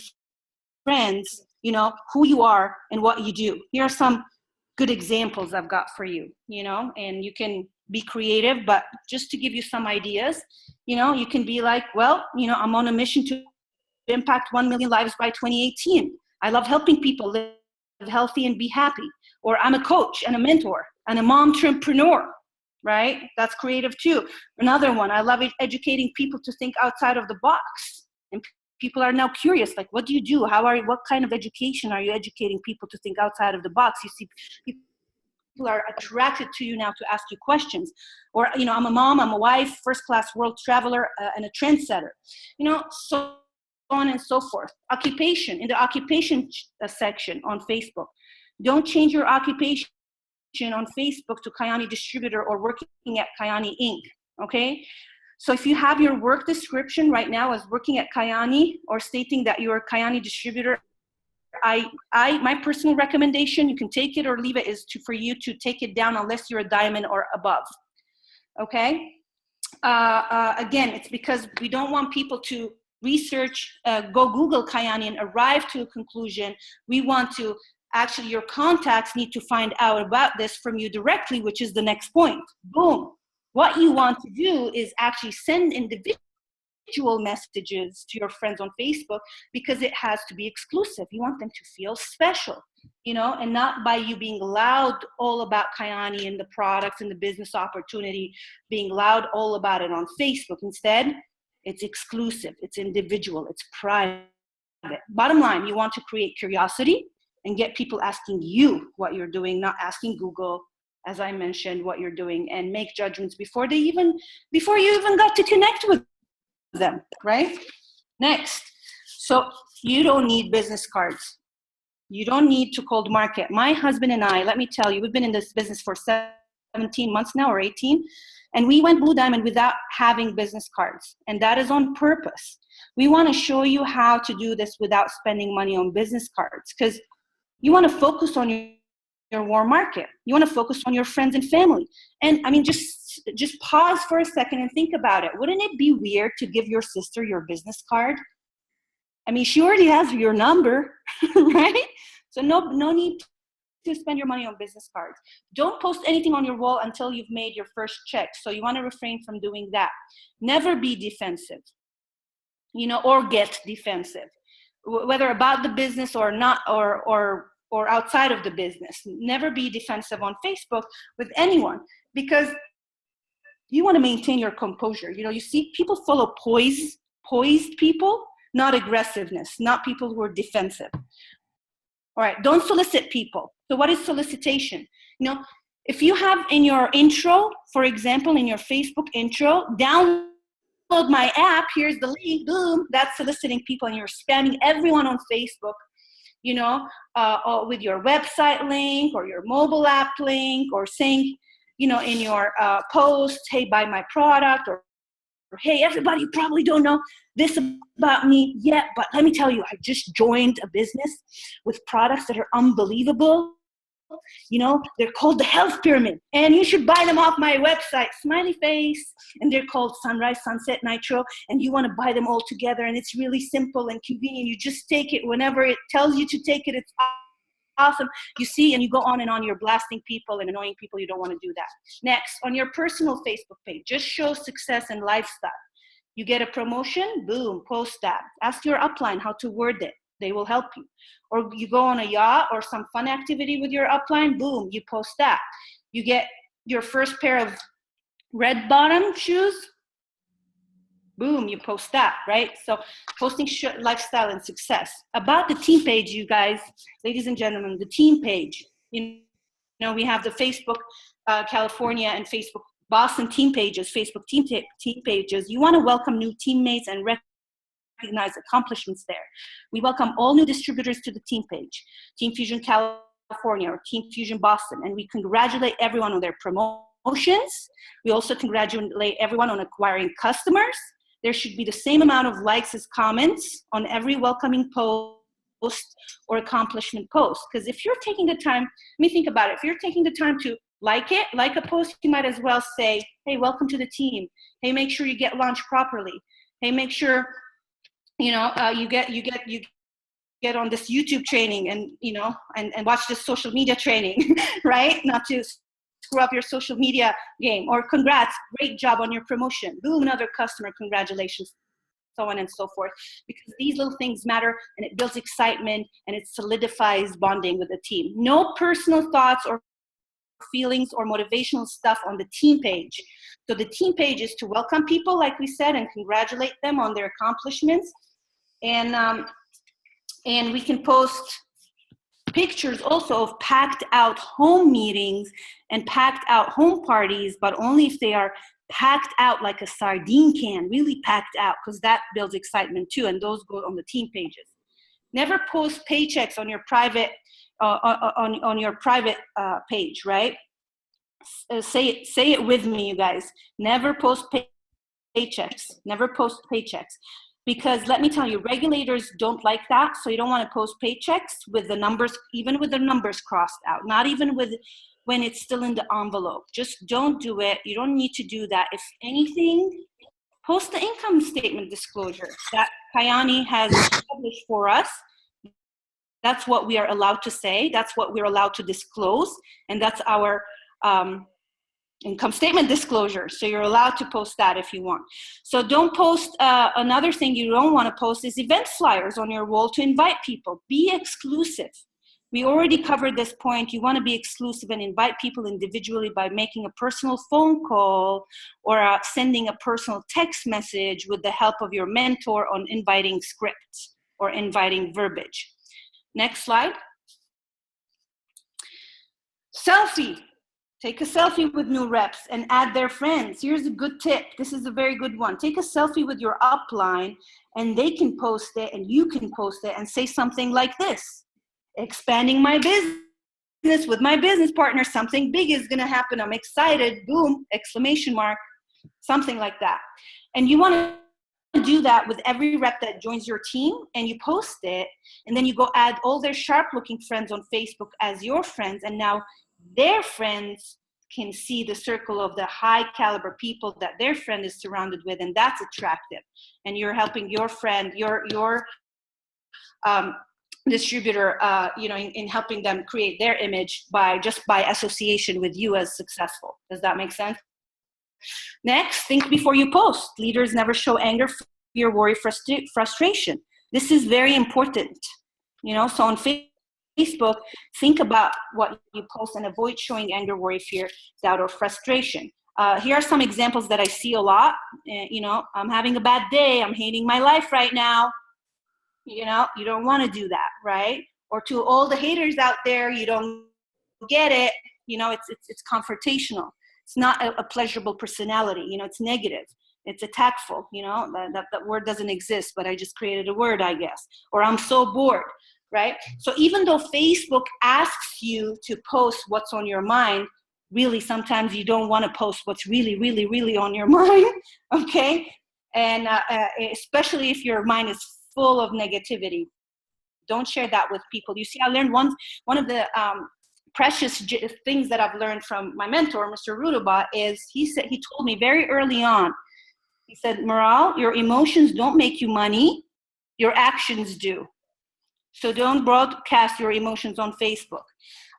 friends, you know, who you are and what you do. Here are some good examples I've got for you, you know, and you can be creative, but just to give you some ideas, you know, you can be like, well, you know, I'm on a mission to impact 1 million lives by 2018. I love helping people live healthy and be happy. Or I'm a coach and a mentor and a mom-entrepreneur, right? That's creative too. Another one, I love educating people to think outside of the box. And people are now curious, like, what do you do? What kind of education are you educating people to think outside of the box? You see, people are attracted to you now to ask you questions. Or, you know, I'm a mom, I'm a wife, first-class world traveler, and a trendsetter. You know, so on and so forth. Occupation, in the occupation section on Facebook. Don't change your occupation on Facebook to Kyani distributor or working at Kyani Inc. Okay? So if you have your work description right now as working at Kyani or stating that you're a Kyani distributor, my personal recommendation, you can take it or leave it, is for you to take it down unless you're a diamond or above. Okay? Again, it's because we don't want people to research, go Google Kyani and arrive to a conclusion. We want to, actually your contacts need to find out about this from you directly, which is the next point. Boom. What you want to do is actually send individual messages to your friends on Facebook because it has to be exclusive. You want them to feel special, you know, and not by you being loud all about Kyani and the products and the business opportunity, being loud all about it on Facebook. Instead, it's exclusive, it's individual, it's private. Bottom line, you want to create curiosity and get people asking you what you're doing, not asking Google, as I mentioned, what you're doing, and make judgments before you even got to connect with them, right? Next, so you don't need business cards. You don't need to cold market. My husband and I, let me tell you, we've been in this business for 17 months now, or 18, and we went Blue Diamond without having business cards, and that is on purpose. We want to show you how to do this without spending money on business cards, because you want to focus on your warm market. You want to focus on your friends and family. And I mean, just pause for a second and think about it. Wouldn't it be weird to give your sister your business card? I mean, she already has your number, right? So no need to spend your money on business cards. Don't post anything on your wall until you've made your first check. So you want to refrain from doing that. Never be defensive, you know, or get defensive, whether about the business or not, or outside of the business. Never be defensive on Facebook with anyone, because you want to maintain your composure. You know, you see people follow poised people, not aggressiveness, not people who are defensive. All right, don't solicit people. So what is solicitation? You know, if you have in your intro, for example, in your Facebook intro, download my app, here's the link, boom, that's soliciting people, and you're spamming everyone on Facebook, you know, with your website link or your mobile app link, or saying, you know, in your post, hey, buy my product, or hey, everybody, you probably don't know this about me yet, but let me tell you, I just joined a business with products that are unbelievable. You know, they're called the Health Pyramid, and you should buy them off my website, smiley face, and they're called Sunrise, Sunset, Nitro, and you want to buy them all together, and it's really simple and convenient. You just take it whenever it tells you to take it. It's awesome. You see, and you go on and on. You're blasting people and annoying people. You don't want to do that. Next, on your personal Facebook page, just show success and lifestyle. You get a promotion, boom, post that. Ask your upline how to word it. They will help you. Or you go on a yacht or some fun activity with your upline, boom, you post that. You get your first pair of red bottom shoes, boom, you post that, right? So posting lifestyle and success. About the team page, you guys, ladies and gentlemen, the team page. You know, we have the Facebook California and Facebook Boston team pages, Facebook team pages. You want to welcome new teammates and recognize accomplishments there. We welcome all new distributors to the team page, Team Fusion California or Team Fusion Boston, and we congratulate everyone on their promotions. We also congratulate everyone on acquiring customers. There should be the same amount of likes as comments on every welcoming post or accomplishment post. Because if you're taking the time, let me think about it. If you're taking the time to like a post, you might as well say, hey, welcome to the team. Hey, make sure you get launched properly. Hey, make sure, you know, you get on this YouTube training and, you know, and watch this social media training, right? Not to screw up your social media game. Or congrats, great job on your promotion. Boom, another customer, congratulations, so on and so forth. Because these little things matter, and it builds excitement, and it solidifies bonding with the team. No personal thoughts or feelings or motivational stuff on the team page. So the team page is to welcome people, like we said, and congratulate them on their accomplishments. And we can post pictures also of packed out home meetings and packed out home parties, but only if they are packed out like a sardine can, really packed out, because that builds excitement too, and those go on the team pages. Never post paychecks on your private on your private page, right? Say it with me, you guys. Never post paychecks. Never post paychecks. Because let me tell you, regulators don't like that. So you don't want to post paychecks with the numbers, even with the numbers crossed out, not even with when it's still in the envelope. Just don't do it. You don't need to do that. If anything, post the income statement disclosure that Kyani has published for us. That's what we are allowed to say. That's what we're allowed to disclose. And that's our income statement disclosure. So you're allowed to post that if you want. So don't post, another thing you don't want to post is event flyers on your wall to invite people. Be exclusive. We already covered this point. You want to be exclusive and invite people individually by making a personal phone call or sending a personal text message with the help of your mentor on inviting scripts or inviting verbiage. Next slide. Selfie. Take a selfie with new reps and add their friends. Here's a good tip. This is a very good one. Take a selfie with your upline and they can post it and you can post it and say something like this. Expanding my business with my business partner. Something big is going to happen. I'm excited. Boom, exclamation mark. Something like that. And you want to do that with every rep that joins your team, and you post it, and then you go add all their sharp looking friends on Facebook as your friends, and now their friends can see the circle of the high caliber people that their friend is surrounded with, and that's attractive. And you're helping your friend, your distributor, in helping them create their image by association with you as successful. Does that make sense? Next, think before you post. Leaders never show anger, fear, worry, frustration. This is very important. So on Facebook, think about what you post and avoid showing anger, worry, fear, doubt, or frustration. Here are some examples that I see a lot. I'm having a bad day. I'm hating my life right now. You don't want to do that, right? Or to all the haters out there, you don't get it. It's confrontational. It's not a pleasurable personality. It's negative. It's attackful. That word doesn't exist, but I just created a word, I guess. Or I'm so bored, right? So even though Facebook asks you to post what's on your mind, really sometimes you don't want to post what's really, really, really on your mind, okay? And especially if your mind is full of negativity. Don't share that with people. You see, I learned one of the precious things that I've learned from my mentor, Mr. Rudibaugh, is he told me very early on, he said, Maral, your emotions don't make you money, your actions do. So don't broadcast your emotions on Facebook.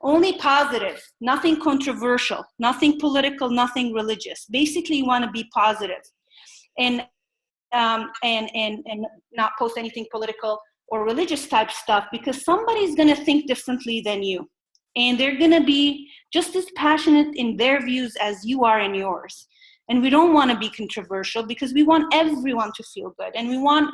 Only positive, nothing controversial, nothing political, nothing religious. Basically, you want to be positive, and not post anything political or religious type stuff, because somebody's going to think differently than you, and they're going to be just as passionate in their views as you are in yours. And we don't want to be controversial because we want everyone to feel good, and we want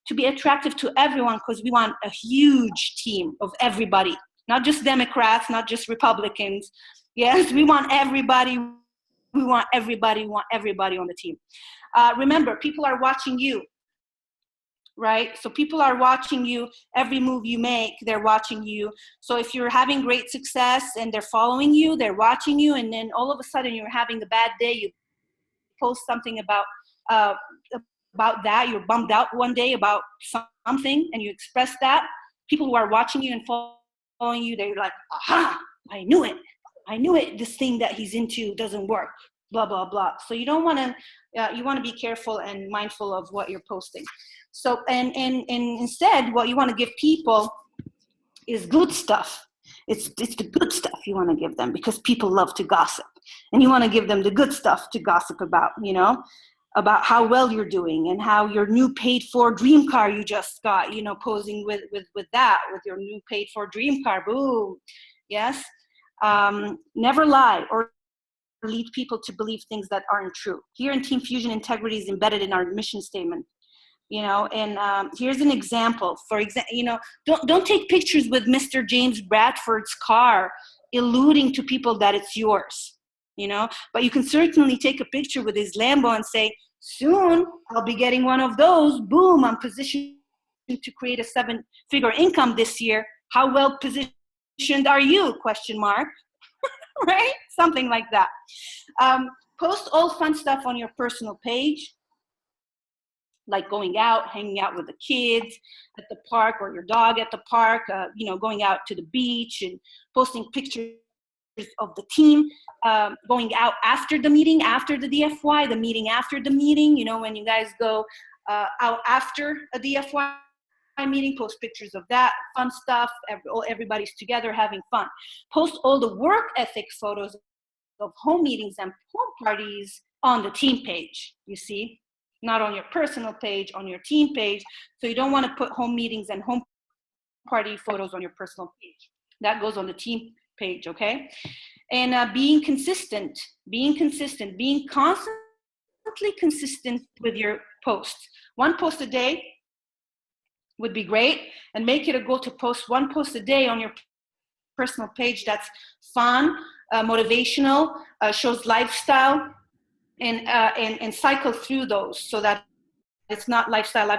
to be attractive to everyone because we want a huge team of everybody, not just Democrats, not just Republicans. Yes, we want everybody. We want everybody on the team. Remember, people are watching you, right? So people are watching you. Every move you make, they're watching you. So if you're having great success and they're following you, they're watching you, and then all of a sudden you're having a bad day, you post something about that, you're bummed out one day about something, and you express that, people who are watching you and following you, they're like, aha, I knew it, this thing that he's into doesn't work, blah, blah, blah. So you don't want to, you want to be careful and mindful of what you're posting. So, and instead, what you want to give people is good stuff. It's the good stuff you want to give them, because people love to gossip, and you want to give them the good stuff to gossip about, about how well you're doing and how your new paid for dream car you just got, posing with your new paid for dream car, boom. Yes. Never lie or lead people to believe things that aren't true. Here in Team Fusion, integrity is embedded in our mission statement. And here's an example. For example, don't take pictures with Mr. James Bradford's car, alluding to people that it's yours, but you can certainly take a picture with his Lambo and say, soon I'll be getting one of those. Boom, I'm positioned to create a 7-figure income this year. How well positioned are you? ? Right? Something like that. Post all fun stuff on your personal page, like going out, hanging out with the kids at the park, or your dog at the park, going out to the beach and posting pictures of the team, going out after the meeting, after the DFY, the meeting after the meeting, when you guys go out after a DFY meeting, post pictures of that, fun stuff, everybody's together having fun. Post all the work ethic photos of home meetings and home parties on the team page, you see, not on your personal page, on your team page. So you don't want to put home meetings and home party photos on your personal page. That goes on the team page, okay? And being consistent, being constantly consistent with your posts. One post a day would be great, and make it a goal to post one post a day on your personal page that's fun, motivational, shows lifestyle, and cycle through those so that it's not lifestyle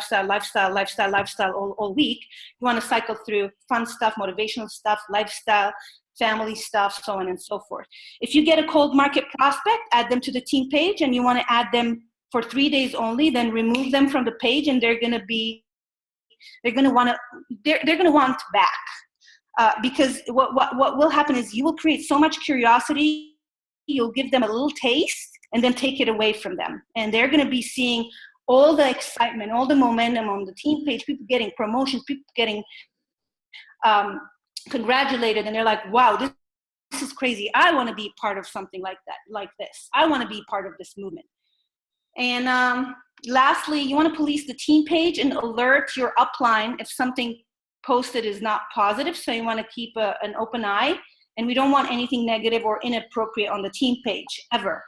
all week. You want to cycle through fun stuff, motivational stuff, lifestyle, family stuff, so on and so forth. If you get a cold market prospect, add them to the team page, and you want to add them for 3 days only, then remove them from the page, and they're going to want back. Because what will happen is you will create so much curiosity, you'll give them a little taste and then take it away from them. And they're going to be seeing all the excitement, all the momentum on the team page, people getting promotions, people getting congratulated, and they're like, wow, this is crazy. I want to be part of something like that, like this. I want to be part of this movement. And lastly, you want to police the team page and alert your upline if something posted is not positive. So you want to keep an open eye, and we don't want anything negative or inappropriate on the team page ever.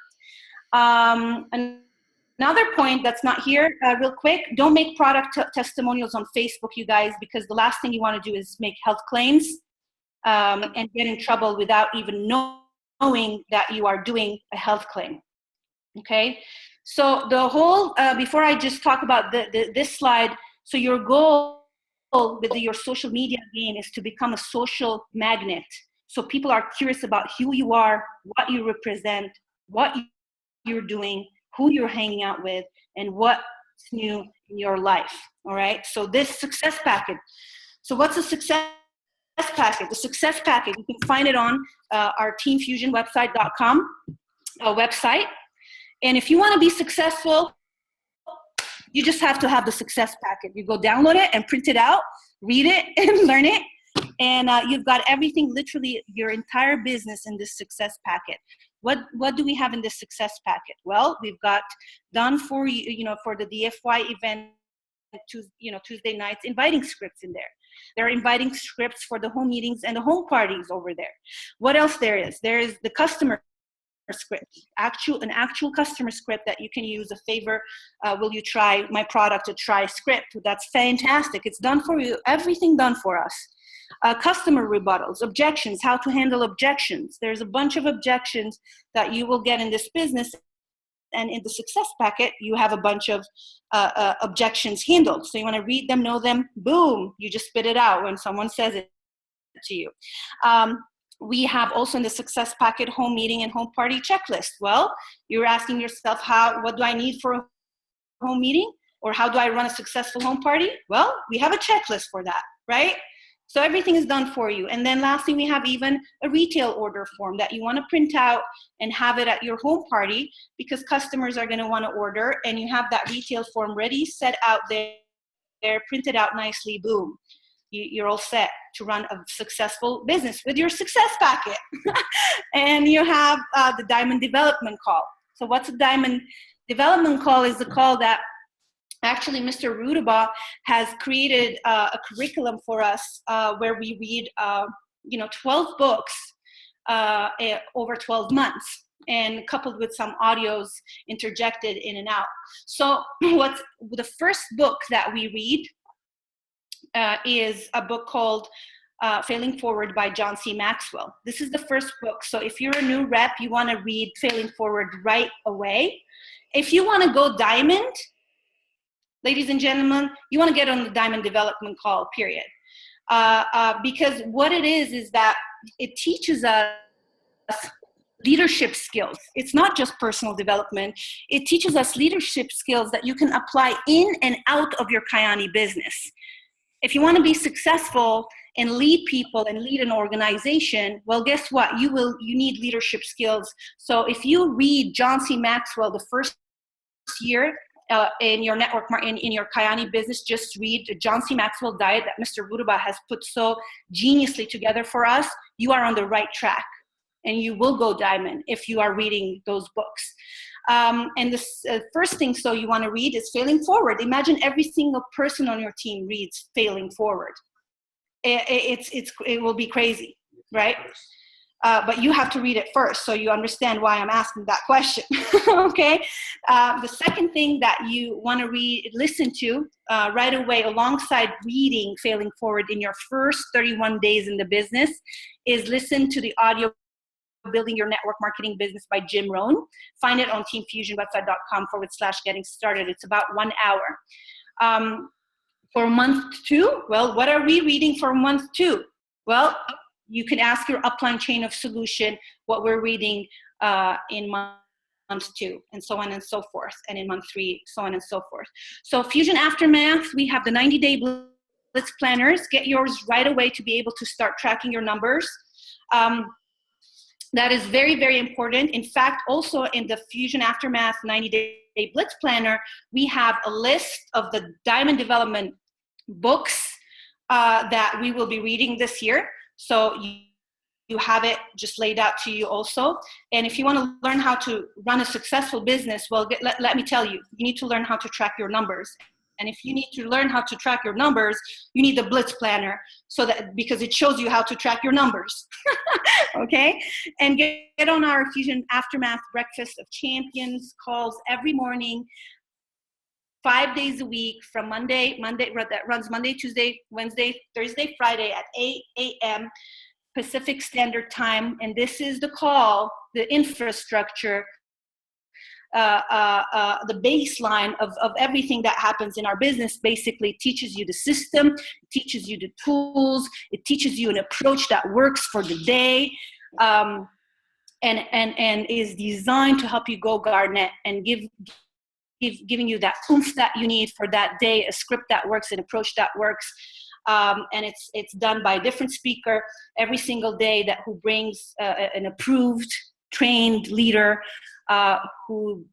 Another point that's not here, real quick, don't make product testimonials on Facebook, you guys, because the last thing you want to do is make health claims and get in trouble without even knowing that you are doing a health claim. Okay, so the whole, before I just talk about this slide, so your goal with your social media game is to become a social magnet. So people are curious about who you are, what you represent, what you're doing, who you're hanging out with, and what's new in your life. All right. So this success package. So what's a success package? The success package, you can find it on our teamfusionwebsite.com website. And if you want to be successful, you just have to have the success packet. You go download it and print it out, read it and learn it. And you've got everything, literally your entire business in this success packet. What do we have in this success packet? Well, we've got done for you, for the DFY event, Tuesday nights, inviting scripts in there. There are inviting scripts for the home meetings and the home parties over there. What else there is? There is the customer script, an actual customer script that you can use. A favor, will you try my product to try script? That's fantastic. It's done for you, everything done for us. Customer rebuttals, objections, how to handle objections. There's a bunch of objections that you will get in this business, and in the success packet, you have a bunch of objections handled. So you want to read them, know them, boom, you just spit it out when someone says it to you. We have also in the success packet home meeting and home party checklist. Well, you're asking yourself, what do I need for a home meeting? Or how do I run a successful home party? Well, we have a checklist for that, right? So everything is done for you. And then lastly, we have even a retail order form that you want to print out and have it at your home party, because customers are going to want to order, and you have that retail form ready, set out there, printed out nicely, boom. You're all set to run a successful business with your success packet. And you have the diamond development call. So what's a diamond development call? Is the call that actually Mr. Rudibaugh has created a curriculum for us where we read 12 books over 12 months, and coupled with some audios interjected in and out. So what's the first book that we read is a book called Failing Forward by John C. Maxwell. This is the first book. So if you're a new rep, you want to read Failing Forward right away. If you want to go diamond, ladies and gentlemen, you want to get on the diamond development call, period. Because what it is that it teaches us leadership skills. It's not just personal development. It teaches us leadership skills that you can apply in and out of your Kyani business. If you want to be successful and lead people and lead an organization, well, guess what? You need leadership skills. So if you read John C. Maxwell the first year in your network, in your Kyani business, just read the John C. Maxwell diet that Mr. Rudibaugh has put so geniusly together for us. You are on the right track, and you will go diamond if you are reading those books. And the first thing you want to read is Failing Forward. Imagine every single person on your team reads Failing Forward. It will be crazy, right? But you have to read it first, so you understand why I'm asking that question. Okay. The second thing that you want to listen to right away, alongside reading Failing Forward in your first 31 days in the business, is listen to the audio Building Your Network Marketing Business by Jim Rohn. Find it on teamfusionwebsite.com/getting started. It's about 1 hour. For month 2, well, what are we reading for month 2? Well, you can ask your upline chain of solution what we're reading in month 2, and so on and so forth. And in month 3, so on and so forth. So Fusion Aftermath, we have the 90-day Blitz planners. Get yours right away to be able to start tracking your numbers. That is very, very important. In fact, also in the Fusion Aftermath 90-day Blitz Planner, we have a list of the diamond development books that we will be reading this year. So you have it just laid out to you also. And if you want to learn how to run a successful business, well, let me tell you, you need to learn how to track your numbers. And if you need to learn how to track your numbers, you need the Blitz Planner, because it shows you how to track your numbers. Okay? And get on our Fusion Aftermath Breakfast of Champions calls every morning, 5 days a week, from Monday that runs Monday, Tuesday, Wednesday, Thursday, Friday at 8 a.m. Pacific Standard Time. And this is the call, the infrastructure the baseline of everything that happens in our business. Basically, it teaches you the system, it teaches you the tools, it teaches you an approach that works for the day, and is designed to help you go garnet and giving you that oomph that you need for that day, a script that works, an approach that works. And it's done by a different speaker every single day who brings an approved, trained leader who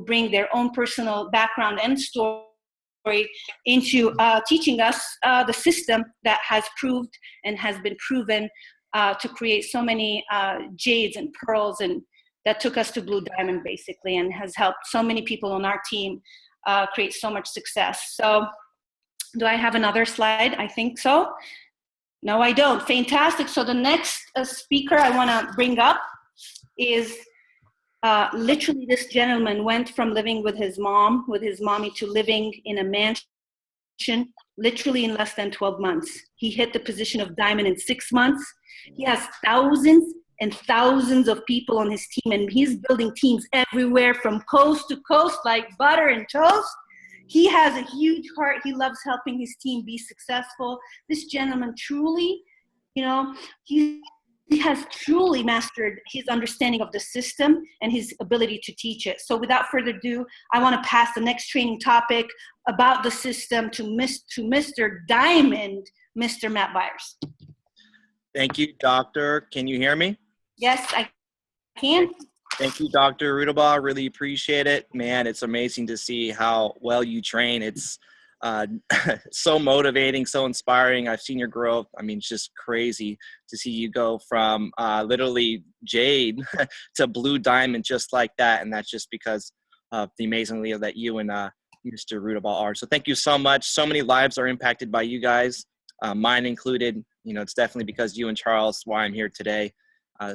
bring their own personal background and story into teaching us the system that has proved and has been proven to create so many jades and pearls, and that took us to Blue Diamond basically, and has helped so many people on our team create so much success. So do I have another slide? I think so. No, I don't. Fantastic. So the next speaker I want to bring up is literally this gentleman went from living with his mommy to living in a mansion literally in less than 12 months. He hit the position of diamond in 6 months. He has thousands and thousands of people on his team, and he's building teams everywhere from coast to coast like butter and toast. He has a huge heart. He loves helping his team be successful. This gentleman truly, he has truly mastered his understanding of the system and his ability to teach it. So without further ado, I want to pass the next training topic about the system to Mr. Diamond, Mr. Matt Byars. Thank you, Doctor. Can you hear me? Yes, I can. Thank you, Dr. Rudibaugh. Really appreciate it. Man, it's amazing to see how well you train. It's so motivating, so inspiring. I've seen your growth. I mean, it's just crazy to see you go from literally jade to Blue Diamond just like that. And that's just because of the amazing leader that you and Mr. Rudibaugh are. So thank you so much. So many lives are impacted by you guys, mine included. It's definitely because you and Charles why I'm here today.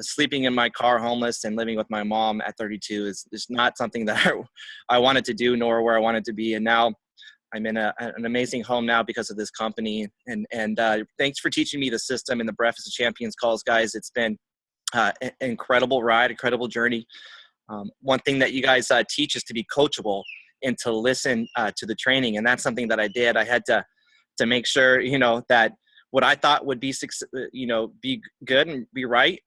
Sleeping in my car homeless and living with my mom at 32 is not something that I wanted to do, nor where I wanted to be. And now I'm in an amazing home now because of this company. And thanks for teaching me the system and the Breakfast of Champions calls, guys. It's been an incredible ride, incredible journey. One thing that you guys teach is to be coachable and to listen to the training. And that's something that I did. I had to make sure, that what I thought would be, be good and be right,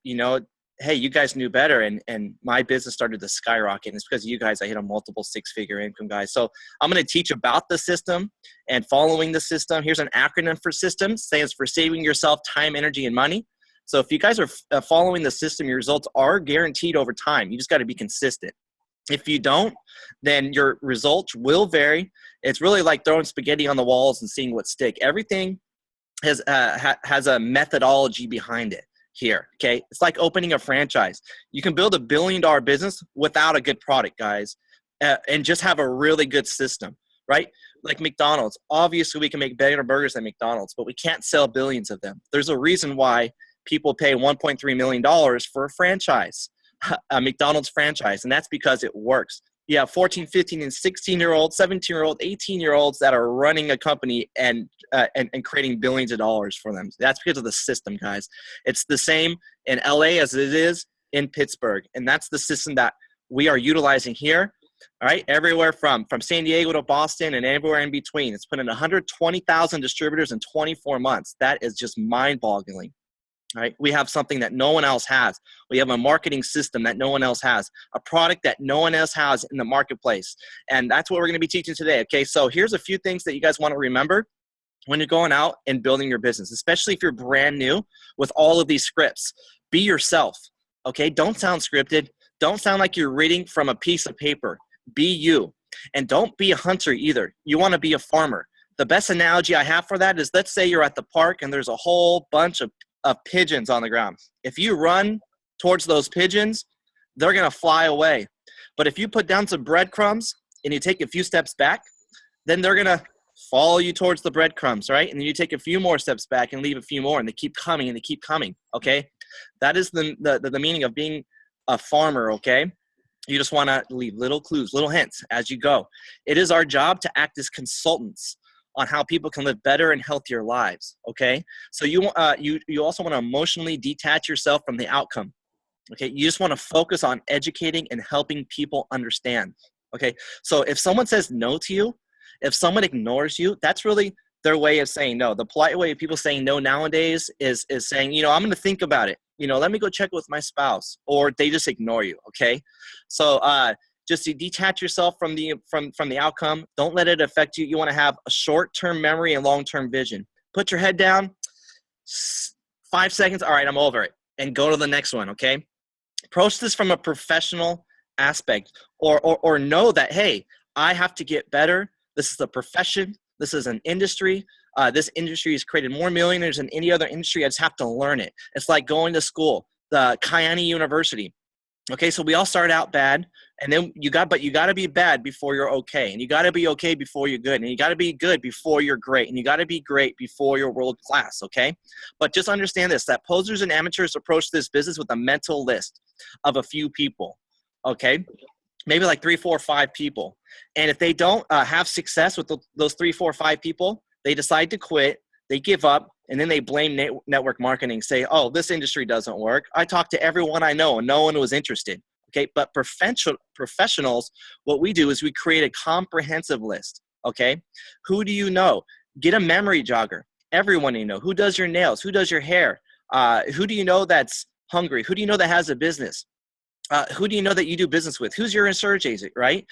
hey, you guys knew better. And my business started to skyrocket. And it's because of you guys, I hit a multiple six-figure income, guys. So I'm going to teach about the system and following the system. Here's an acronym for system. Stands for saving yourself time, energy, and money. So if you guys are following the system, your results are guaranteed over time. You just got to be consistent. If you don't, then your results will vary. It's really like throwing spaghetti on the walls and seeing what stick. Everything has a methodology behind it here, okay? It's like opening a franchise. You can build $1 billion business without a good product, guys, and just have a really good system, right? Like McDonald's. Obviously, we can make better burgers than McDonald's, but we can't sell billions of them. There's a reason why people pay $1.3 million for a franchise, a McDonald's franchise, and that's because it works. You have 14, 15, and 16-year-olds, 17-year-old, 18-year-olds that are running a company and creating billions of dollars for them. That's because of the system, guys. It's the same in LA as it is in Pittsburgh, and that's the system that we are utilizing here. All right, everywhere from San Diego to Boston and everywhere in between. It's put in 120,000 distributors in 24 months. That is just mind-boggling. Right? We have something that no one else has. We have a marketing system that no one else has, a product that no one else has in the marketplace. And that's what we're going to be teaching today. Okay, so here's a few things that you guys want to remember when you're going out and building your business, especially if you're brand new with all of these scripts. Be yourself, okay? Don't sound scripted. Don't sound like you're reading from a piece of paper. Be you. And don't be a hunter either. You want to be a farmer. The best analogy I have for that is, let's say you're at the park and there's a whole bunch of pigeons on the ground. If you run towards those pigeons, they're going to fly away. But if you put down some breadcrumbs and you take a few steps back, then they're going to follow you towards the breadcrumbs, right? And then you take a few more steps back and leave a few more, and they keep coming and they keep coming, okay? That is the meaning of being a farmer, okay? You just want to leave little clues, little hints as you go. It is our job to act as consultants on how people can live better and healthier lives, okay? So you also want to emotionally detach yourself from the outcome. Okay, you just want to focus on educating and helping people understand. Okay, so if someone says no to you, if someone ignores you, that's really their way of saying no. The polite way of people saying no nowadays is saying, you know, I'm going to think about it. You know, let me go check with my spouse, or they just ignore you. Okay, so just to detach yourself from the outcome. Don't let it affect you. You want to have a short-term memory and long-term vision. Put your head down. 5 seconds. All right, I'm over it, and go to the next one. Okay. Approach this from a professional aspect, or know that, hey, I have to get better. This is a profession. This is an industry. This industry has created more millionaires than any other industry. I just have to learn it. It's like going to school, the Kyani University. Okay, so we all start out bad, and then you got to be bad before you're okay, and you got to be okay before you're good, and you got to be good before you're great, and you got to be great before you're world class. Okay, but just understand this: that posers and amateurs approach this business with a mental list of a few people. Okay, maybe like 3, 4, 5 people, and if they don't have success with those 3, 4, 5 people, they decide to quit. They give up, and then they blame network marketing, say, oh, this industry doesn't work. I talked to everyone I know, and no one was interested. Okay, but professionals, what we do is we create a comprehensive list. Okay, who do you know? Get a memory jogger. Everyone you know. Who does your nails? Who does your hair? Who do you know that's hungry? Who do you know that has a business? Who do you know that you do business with? Who's your insurance agent, right?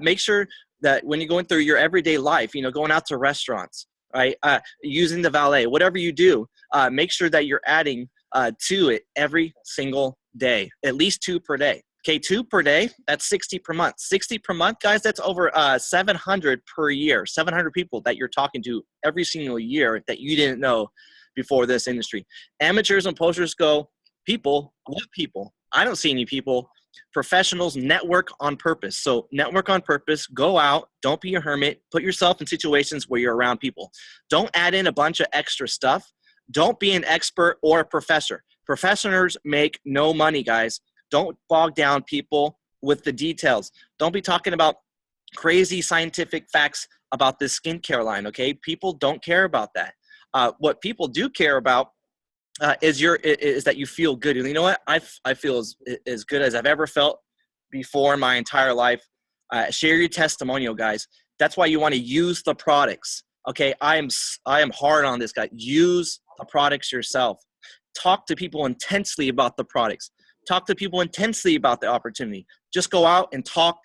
Make sure that when you're going through your everyday life, you know, going out to restaurants, right? Using the valet, whatever you do, make sure that you're adding to it every single day, at least 2 per day. Okay, 2 per day, that's 60 per month. 60 per month, guys, that's over 700 per year, 700 people that you're talking to every single year that you didn't know before this industry. Amateurs and posters go, people, what people? I don't see any people. Professionals network on purpose. So network on purpose, go out, don't be a hermit, put yourself in situations where you're around people. Don't add in a bunch of extra stuff. Don't be an expert or a professor. Professors make no money, guys. Don't bog down people with the details. Don't be talking about crazy scientific facts about this skincare line, okay? People don't care about that. What people do care about is that you feel good. And you know what? I feel as good as I've ever felt before in my entire life. Share your testimonial, guys. That's why you want to use the products. Okay, I am hard on this guy. Use the products yourself. Talk to people intensely about the products. Talk to people intensely about the opportunity. Just go out and talk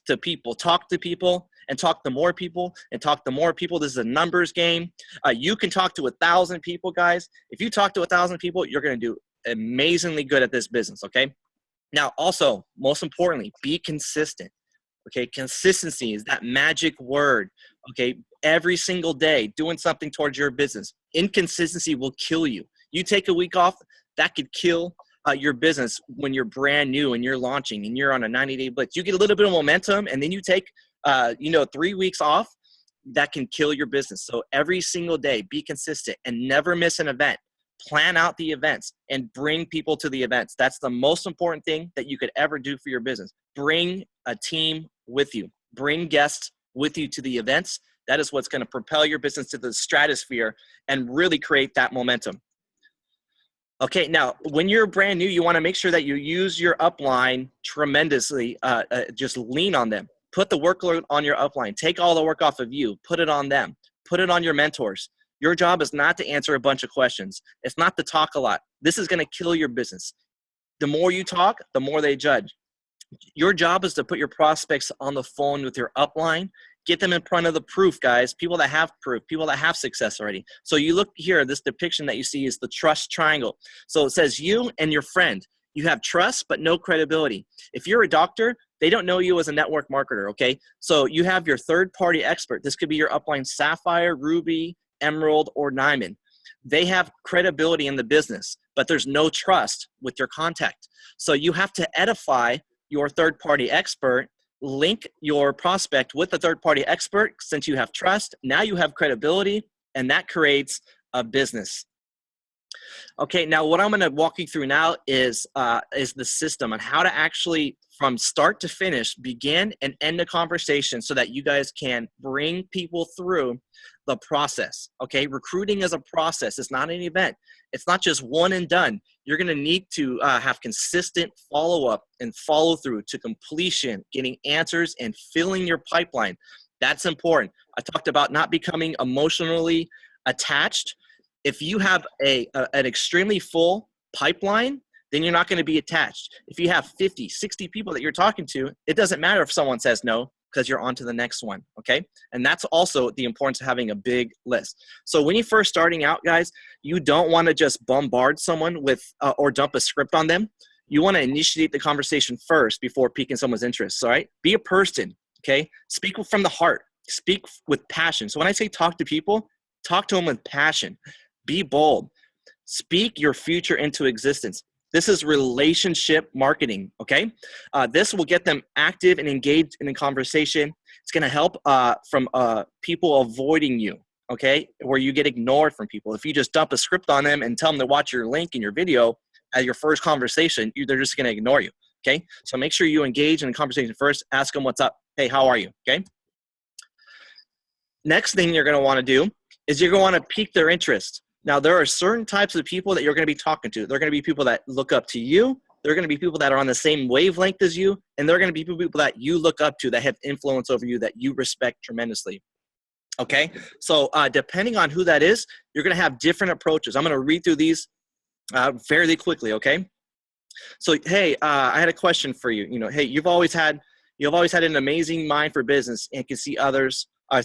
to people. Talk to people and talk to more people and talk to more people. This is a numbers game. You can talk to 1,000 people, guys. If you talk to 1,000 people, you're going to do amazingly good at this business, okay? Now, also, most importantly, be consistent, okay? Consistency is that magic word, okay? Every single day, doing something towards your business. Inconsistency will kill you. You take a week off, that could kill your business when you're brand new and you're launching and you're on a 90-day blitz. You get a little bit of momentum, and then you take 3 weeks off, that can kill your business. So every single day, be consistent and never miss an event. Plan out the events and bring people to the events. That's the most important thing that you could ever do for your business. Bring a team with you. Bring guests with you to the events. That is what's going to propel your business to the stratosphere and really create that momentum. Okay, now, when you're brand new, you want to make sure that you use your upline tremendously. Just lean on them. Put the workload on your upline. Take all the work off of you. Put it on them. Put it on your mentors. Your job is not to answer a bunch of questions. It's not to talk a lot. This is going to kill your business. The more you talk, the more they judge. Your job is to put your prospects on the phone with your upline. Get them in front of the proof, guys. People that have proof, people that have success already. So you look here, this depiction that you see is the trust triangle. So it says you and your friend. You have trust, but no credibility. If you're a doctor, they don't know you as a network marketer, okay? So you have your third-party expert. This could be your upline Sapphire, Ruby, Emerald, or Diamond. They have credibility in the business, but there's no trust with your contact. So you have to edify your third-party expert, link your prospect with the third-party expert. Since you have trust, now you have credibility, and that creates a business. Okay, now what I'm going to walk you through now is the system on how to actually from start to finish, begin and end the conversation so that you guys can bring people through the process. Okay, recruiting is a process. It's not an event. It's not just one and done. You're going to need to have consistent follow-up and follow-through to completion, getting answers and filling your pipeline. That's important. I talked about not becoming emotionally attached. If you have an extremely full pipeline, then you're not going to be attached. If you have 50, 60 people that you're talking to, it doesn't matter if someone says no, because you're on to the next one, okay? And that's also the importance of having a big list. So when you're first starting out, guys, you don't want to just bombard someone with or dump a script on them. You want to initiate the conversation first before piquing someone's interest, all right? Be a person, okay? Speak from the heart. Speak with passion. So when I say talk to people, talk to them with passion. Be bold. Speak your future into existence. This is relationship marketing, okay? This will get them active and engaged in the conversation. It's going to help from people avoiding you, okay, where you get ignored from people. If you just dump a script on them and tell them to watch your link in your video at your first conversation, they're just going to ignore you, okay? So make sure you engage in the conversation first. Ask them what's up. Hey, how are you, okay? Next thing you're going to want to do is you're going to want to pique their interest. Now, there are certain types of people that you're going to be talking to. They're going to be people that look up to you. They're going to be people that are on the same wavelength as you. And they're going to be people that you look up to, that have influence over you, that you respect tremendously. Okay? So depending on who that is, you're going to have different approaches. I'm going to read through these fairly quickly, okay? So, hey, I had a question for you. You know, hey, you've always had an amazing mind for business and can see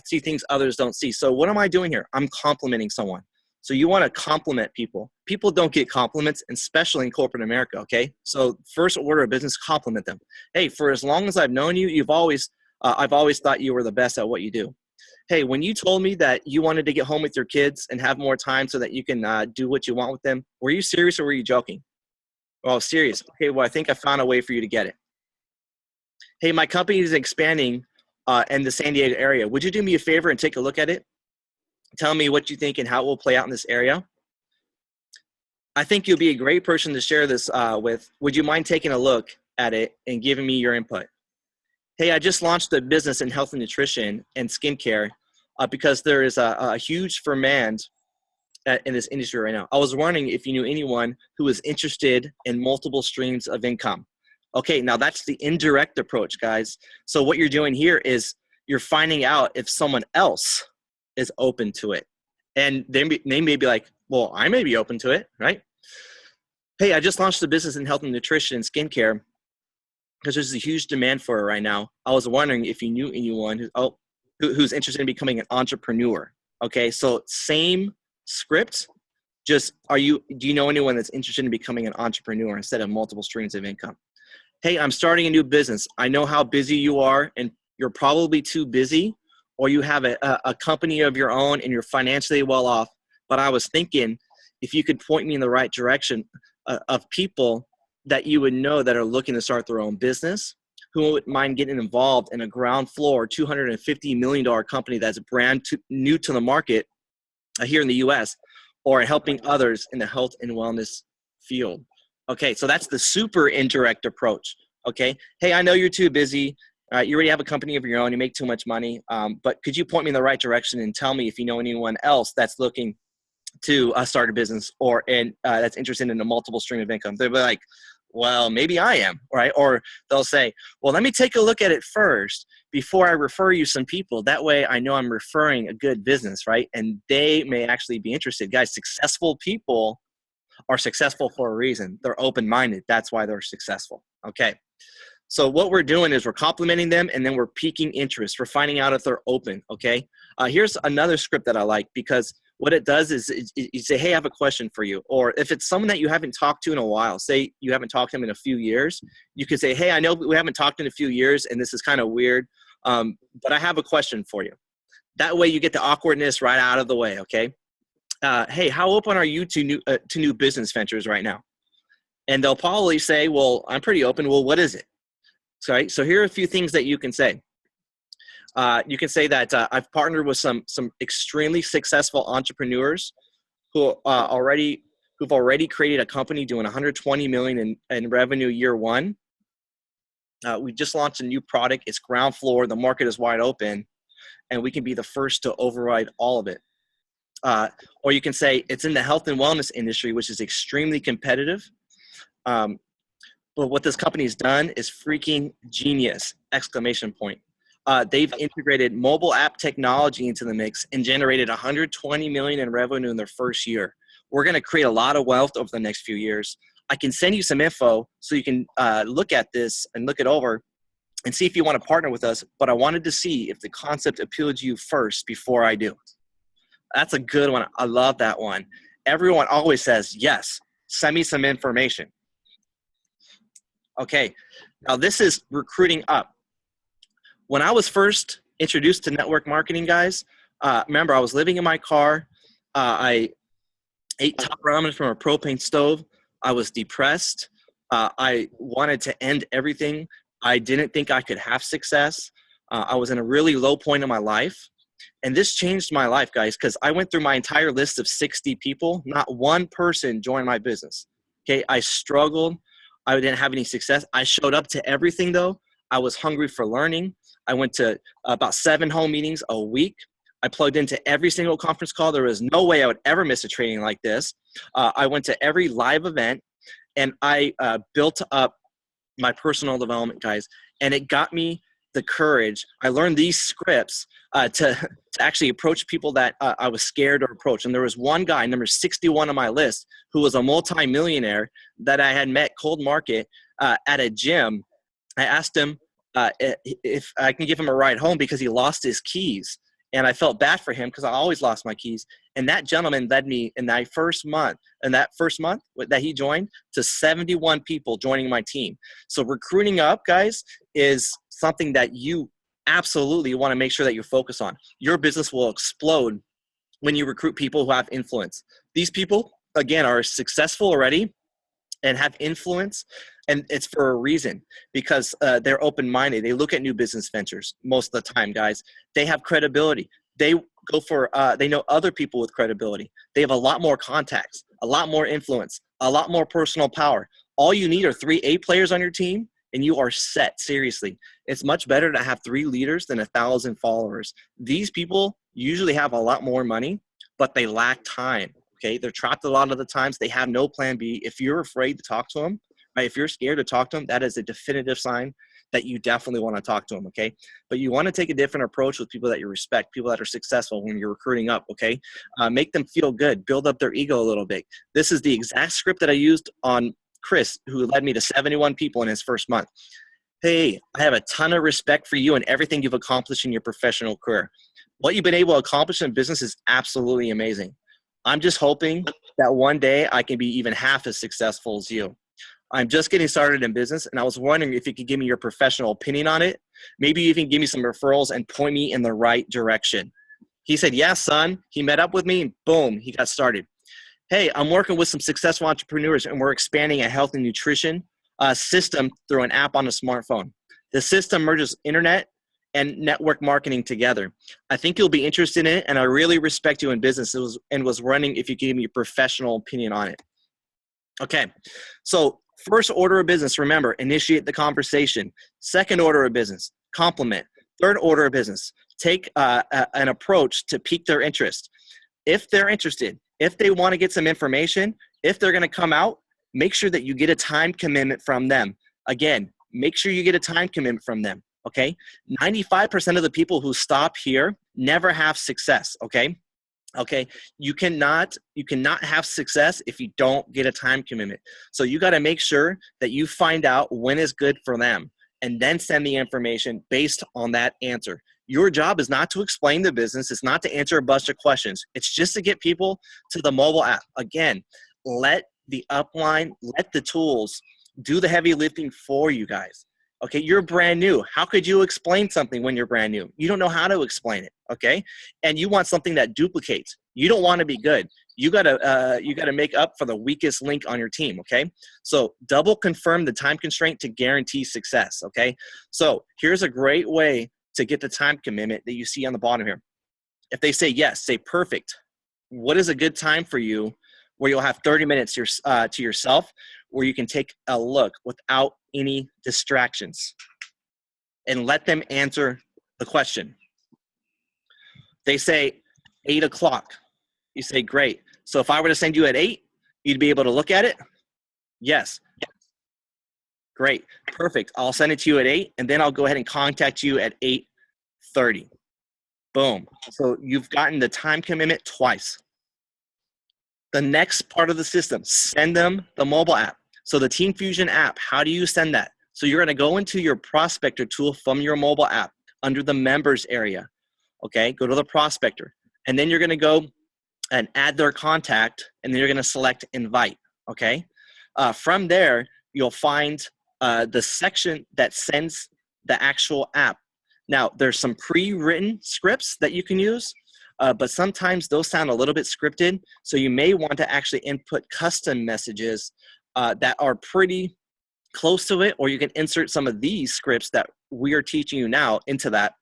see things others don't see. So what am I doing here? I'm complimenting someone. So you want to compliment people. People don't get compliments, especially in corporate America, okay? So first order of business, compliment them. Hey, for as long as I've known you, I've always thought you were the best at what you do. Hey, when you told me that you wanted to get home with your kids and have more time so that you can do what you want with them, were you serious or were you joking? Oh, serious. Okay, well, I think I found a way for you to get it. Hey, my company is expanding in the San Diego area. Would you do me a favor and take a look at it? Tell me what you think and how it will play out in this area. I think you'll be a great person to share this with. Would you mind taking a look at it and giving me your input? Hey, I just launched a business in health and nutrition and skincare because there is a huge demand in this industry right now. I was wondering if you knew anyone who was interested in multiple streams of income. Okay, now that's the indirect approach, guys. So what you're doing here is you're finding out if someone else is open to it. And they may be like, well, I may be open to it, right? Hey, I just launched a business in health and nutrition and skincare because there's a huge demand for it right now. I was wondering if you knew anyone who's interested in becoming an entrepreneur. Okay, so same script, just do you know anyone that's interested in becoming an entrepreneur instead of multiple streams of income? Hey, I'm starting a new business. I know how busy you are and you're probably too busy, or you have a company of your own and you're financially well off. But I was thinking if you could point me in the right direction of people that you would know that are looking to start their own business, who wouldn't mind getting involved in a ground floor $250 million company that's new to the market here in the US, or helping others in the health and wellness field. Okay, so that's the super indirect approach. Okay, hey, I know you're too busy. You already have a company of your own. You make too much money. But could you point me in the right direction and tell me if you know anyone else that's looking to start a business or that's interested in a multiple stream of income? They'll be like, well, maybe I am, right? Or they'll say, well, let me take a look at it first before I refer you some people. That way I know I'm referring a good business, right? And they may actually be interested. Guys, successful people are successful for a reason. They're open-minded. That's why they're successful. Okay. So what we're doing is we're complimenting them and then we're piquing interest. We're finding out if they're open, okay? Here's another script that I like, because what it does is you say, hey, I have a question for you. Or if it's someone that you haven't talked to in a while, say you haven't talked to them in a few years, you could say, hey, I know we haven't talked in a few years and this is kind of weird, but I have a question for you. That way you get the awkwardness right out of the way, okay? Hey, how open are you to new business ventures right now? And they'll probably say, well, I'm pretty open. Well, what is it? So here are a few things that you can say. You can say that I've partnered with some extremely successful entrepreneurs who've already created a company doing $120 million in revenue year one. We just launched a new product. It's ground floor. The market is wide open, and we can be the first to override all of it. Or you can say it's in the health and wellness industry, which is extremely competitive. But what this company's done is freaking genius! Exclamation point. They've integrated mobile app technology into the mix and generated 120 million in revenue in their first year. We're going to create a lot of wealth over the next few years. I can send you some info so you can look at this and look it over and see if you want to partner with us. But I wanted to see if the concept appealed to you first before I do. That's a good one. I love that one. Everyone always says, yes, send me some information. Okay, now this is recruiting up. When I was first introduced to network marketing, guys, remember I was living in my car. I ate top ramen from a propane stove. I was depressed. I wanted to end everything. I didn't think I could have success. I was in a really low point in my life. And this changed my life, guys, because I went through my entire list of 60 people. Not one person joined my business. Okay, I struggled. I didn't have any success. I showed up to everything, though. I was hungry for learning. I went to about 7 home meetings a week. I plugged into every single conference call. There was no way I would ever miss a training like this. I went to every live event, and I built up my personal development, guys, and it got me the courage. I learned these scripts to actually approach people that I was scared to approach. And there was one guy, number 61 on my list, who was a multimillionaire that I had met cold market at a gym. I asked him if I can give him a ride home because he lost his keys. And I felt bad for him because I always lost my keys. And that gentleman led me in that first month that he joined to 71 people joining my team. So recruiting up, guys, is something that you absolutely want to make sure that you focus on. Your business will explode when you recruit people who have influence. These people, again, are successful already and have influence, and it's for a reason, because they're open-minded. They look at new business ventures most of the time, guys. They have credibility. They go for, they know other people with credibility. They have a lot more contacts, a lot more influence, a lot more personal power. All you need are 3 A players on your team, and you are set. Seriously, it's much better to have 3 leaders than 1,000 followers. These people usually have a lot more money, but they lack time. Okay, they're trapped a lot of the times. They have no plan B. If you're afraid to talk to them, right? If you're scared to talk to them, that is a definitive sign that you definitely want to talk to them. Okay, but you want to take a different approach with people that you respect, people that are successful when you're recruiting up. Okay, make them feel good, build up their ego a little bit. This is the exact script that I used on Chris, who led me to 71 people in his first month. Hey, I have a ton of respect for you and everything you've accomplished in your professional career. What you've been able to accomplish in business is absolutely amazing. I'm just hoping that one day I can be even half as successful as you. I'm just getting started in business, and I was wondering if you could give me your professional opinion on it. Maybe you can give me some referrals and point me in the right direction. He said, yes, son. He met up with me, and boom, he got started. Hey, I'm working with some successful entrepreneurs, and we're expanding a health and nutrition system through an app on a smartphone. The system merges internet and network marketing together. I think you'll be interested in it, and I really respect you in business. Was wondering if you could give me your professional opinion on it. Okay, so first order of business, remember, initiate the conversation. Second order of business, compliment. Third order of business, take an approach to pique their interest. If they're interested, if they want to get some information, if they're going to come out, make sure that you get a time commitment from them. Again, make sure you get a time commitment from them. Okay, 95% of the people who stop here never have success. Okay, you cannot have success if you don't get a time commitment. So you got to make sure that you find out when is good for them, and then send the information based on that answer. Your job is not to explain the business. It's not to answer a bunch of questions. It's just to get people to the mobile app. Again, let the upline, let the tools do the heavy lifting for you guys. Okay, you're brand new. How could you explain something when you're brand new? You don't know how to explain it, okay? And you want something that duplicates. You don't want to be good. You gotta make up for the weakest link on your team, okay? So double confirm the time constraint to guarantee success, okay? So here's a great way to get the time commitment that you see on the bottom here. If they say yes, say perfect. What is a good time for you where you'll have 30 minutes to yourself, where you can take a look without any distractions and let them answer the question. They say 8 o'clock. You say, great. So if I were to send you at 8, you'd be able to look at it? Yes. Great. Perfect. I'll send it to you at 8, and then I'll go ahead and contact you at 8:30. Boom. So you've gotten the time commitment twice. The next part of the system, send them the mobile app. So the Team Fusion app, how do you send that? So you're going to go into your prospector tool from your mobile app under the members area. Okay, go to the prospector. And then you're going to go and add their contact, and then you're going to select invite. Okay. From there, you'll find the section that sends the actual app. Now, there's some pre-written scripts that you can use, but sometimes those sound a little bit scripted. So you may want to actually input custom messages that are pretty close to it, or you can insert some of these scripts that we are teaching you now into that,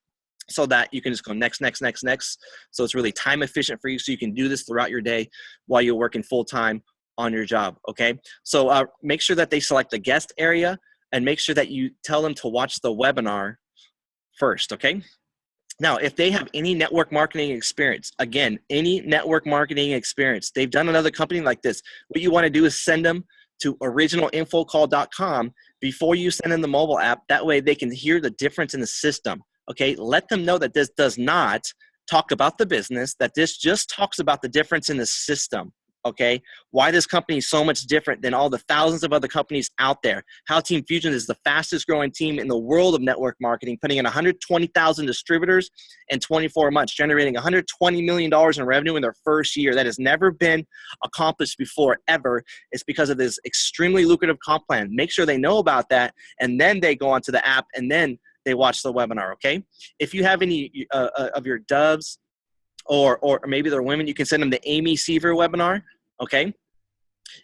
so that you can just go next, next, next, next. So it's really time efficient for you, so you can do this throughout your day while you're working full-time on your job, okay? So make sure that they select the guest area, and make sure that you tell them to watch the webinar first, okay? Now, if they have any network marketing experience, again, any network marketing experience, they've done another company like this, what you want to do is send them to originalinfocall.com before you send in the mobile app. That way they can hear the difference in the system, okay? Let them know that this does not talk about the business, that this just talks about the difference in the system, okay? Why this company is so much different than all the thousands of other companies out there. How Team Fusion is the fastest growing team in the world of network marketing, putting in 120,000 distributors in 24 months, generating $120 million in revenue in their first year. That has never been accomplished before, ever. It's because of this extremely lucrative comp plan. Make sure they know about that, and then they go onto the app, and then they watch the webinar, okay? If you have any of your doves, or maybe they're women, you can send them the Amy Seaver webinar, okay?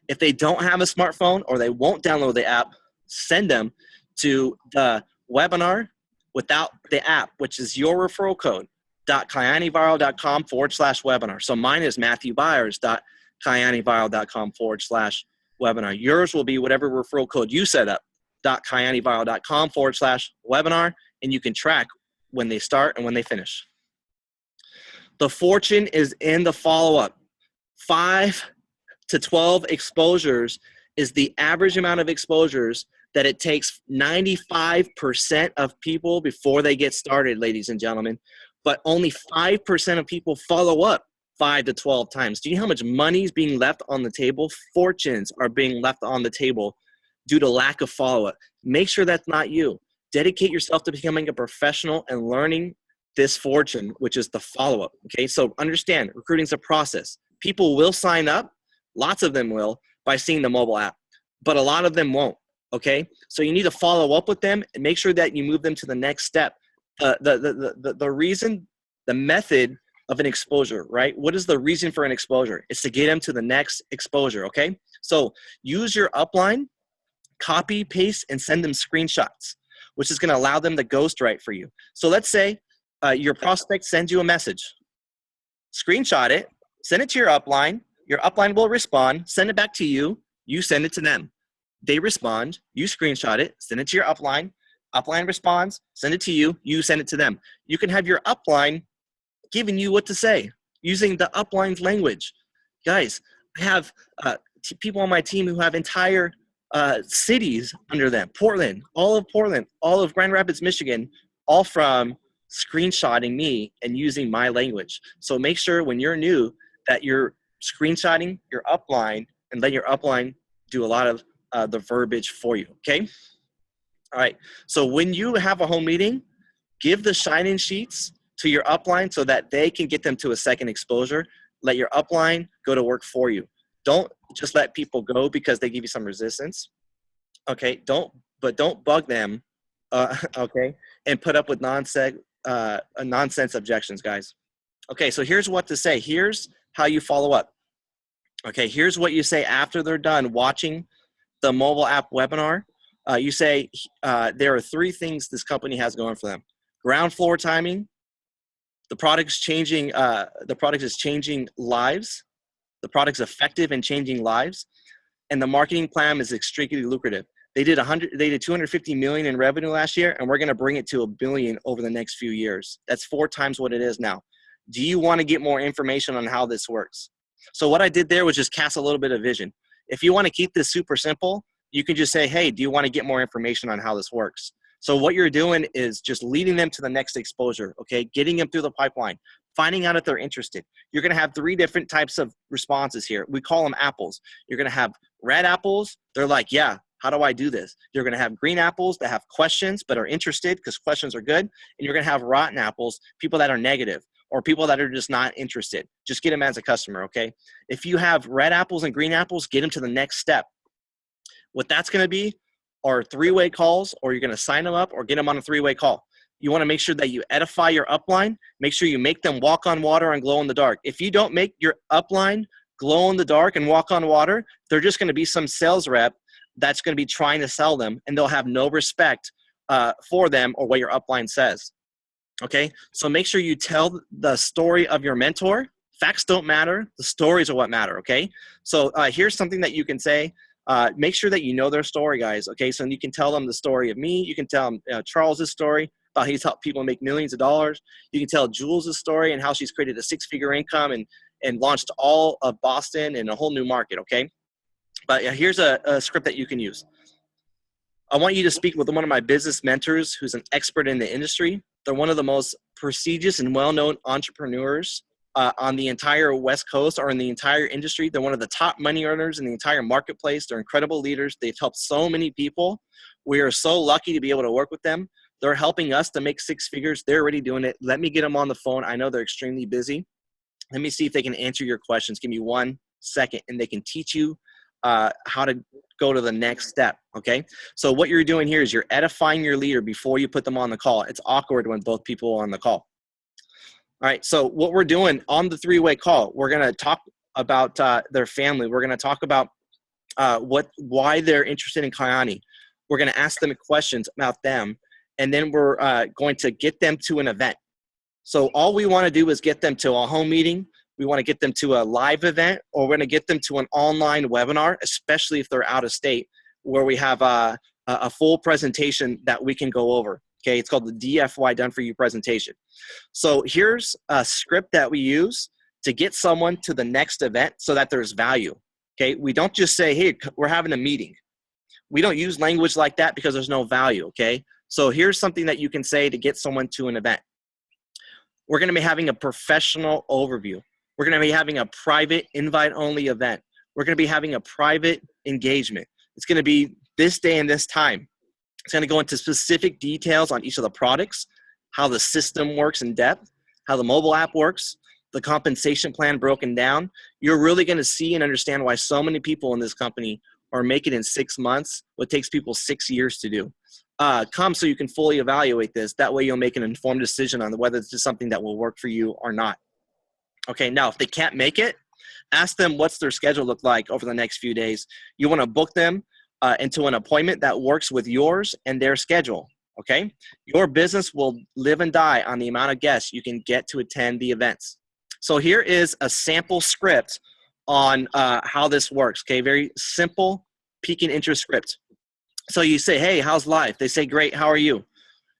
If they don't have a smartphone or they won't download the app, send them to the webinar without the app, which is your referral code, kyaniviral.com/webinar. So mine is matthewbyars.kyaniviral.com/webinar. Yours will be whatever referral code you set up, kyaniviral.com/webinar, and you can track when they start and when they finish. The fortune is in the follow-up. 5 to 12 exposures is the average amount of exposures that it takes 95% of people before they get started, ladies and gentlemen. But only 5% of people follow up 5 to 12 times. Do you know how much money is being left on the table? Fortunes are being left on the table due to lack of follow-up. Make sure that's not you. Dedicate yourself to becoming a professional and learning this fortune, which is the follow-up, okay? So understand, recruiting is a process. People will sign up, lots of them will, by seeing the mobile app, but a lot of them won't, okay? So you need to follow up with them and make sure that you move them to the next step. The reason, the method of an exposure, right? What is the reason for an exposure? It's to get them to the next exposure, okay? So use your upline, copy, paste, and send them screenshots, which is gonna allow them to ghostwrite for you. So let's say your prospect sends you a message. Screenshot it, send it to your upline will respond, send it back to you, you send it to them. They respond, you screenshot it, send it to your upline responds, send it to you, you send it to them. You can have your upline giving you what to say using the upline's language. Guys, I have people on my team who have entire cities under them. Portland, all of Grand Rapids, Michigan, all from screenshotting me and using my language. So make sure when you're new that you're screenshotting your upline and let your upline do a lot of the verbiage for you, okay? All right, so when you have a home meeting, give the sign-in sheets to your upline so that they can get them to a second exposure. Let your upline go to work for you. Don't just let people go because they give you some resistance, okay? Don't bug them, okay? And put up with nonsense objections, guys. Okay, so here's what to say. Here's how you follow up. Okay, here's what you say after they're done watching the mobile app webinar. You say there are 3 things this company has going for them. Ground floor timing. The product is changing lives. The product's effective in changing lives. And the marketing plan is extremely lucrative. They did 250 million in revenue last year, and we're going to bring it to $1 billion over the next few years. That's 4 times what it is now. Do you want to get more information on how this works? So what I did there was just cast a little bit of vision. If you want to keep this super simple, you can just say, hey, do you want to get more information on how this works? So what you're doing is just leading them to the next exposure, okay? Getting them through the pipeline, finding out if they're interested. You're going to have 3 different types of responses here. We call them apples. You're going to have red apples. They're like, yeah, how do I do this? You're going to have green apples that have questions but are interested because questions are good. And you're going to have rotten apples, people that are negative, or people that are just not interested. Just get them as a customer, okay? If you have red apples and green apples, get them to the next step. What that's going to be are 3-way calls, or you're going to sign them up or get them on a 3-way call. You want to make sure that you edify your upline. Make sure you make them walk on water and glow in the dark. If you don't make your upline glow in the dark and walk on water, they're just going to be some sales rep that's going to be trying to sell them, and they'll have no respect for them or what your upline says. Okay, so make sure you tell the story of your mentor. Facts don't matter. The stories are what matter, okay? So here's something that you can say. Make sure that you know their story, guys, okay? So you can tell them the story of me. You can tell them Charles's story about he's helped people make millions of dollars. You can tell Jules' story and how she's created a 6-figure income and launched all of Boston and a whole new market, okay? But here's a script that you can use. I want you to speak with one of my business mentors who's an expert in the industry. They're one of the most prestigious and well-known entrepreneurs on the entire West Coast or in the entire industry. They're one of the top money earners in the entire marketplace. They're incredible leaders. They've helped so many people. We are so lucky to be able to work with them. They're helping us to make 6 figures. They're already doing it. Let me get them on the phone. I know they're extremely busy. Let me see if they can answer your questions. Give me 1 second, and they can teach you how to go to the next step, okay? So what you're doing here is you're edifying your leader before you put them on the call. It's awkward when both people are on the call. All right, so what we're doing on the 3-way call, we're going to talk about their family. We're going to talk about why they're interested in Kyani. We're going to ask them questions about them, and then we're going to get them to an event. So all we want to do is get them to a home meeting. We want to get them to a live event, or we're going to get them to an online webinar, especially if they're out of state, where we have a full presentation that we can go over. Okay, it's called the DFY Done For You presentation. So here's a script that we use to get someone to the next event so that there's value. Okay, we don't just say, hey, we're having a meeting. We don't use language like that because there's no value, okay? So here's something that you can say to get someone to an event. We're going to be having a professional overview. We're going to be having a private invite-only event. We're going to be having a private engagement. It's going to be this day and this time. It's going to go into specific details on each of the products, how the system works in depth, how the mobile app works, the compensation plan broken down. You're really going to see and understand why so many people in this company are making it in 6 months what takes people 6 years to do. Come so you can fully evaluate this. That way you'll make an informed decision on whether this is something that will work for you or not. Okay, now if they can't make it, ask them what's their schedule look like over the next few days. You want to book them into an appointment that works with yours and their schedule, okay? Your business will live and die on the amount of guests you can get to attend the events. So here is a sample script on how this works, okay? Very simple peak and interest script. So you say, hey, how's life? They say, great, how are you?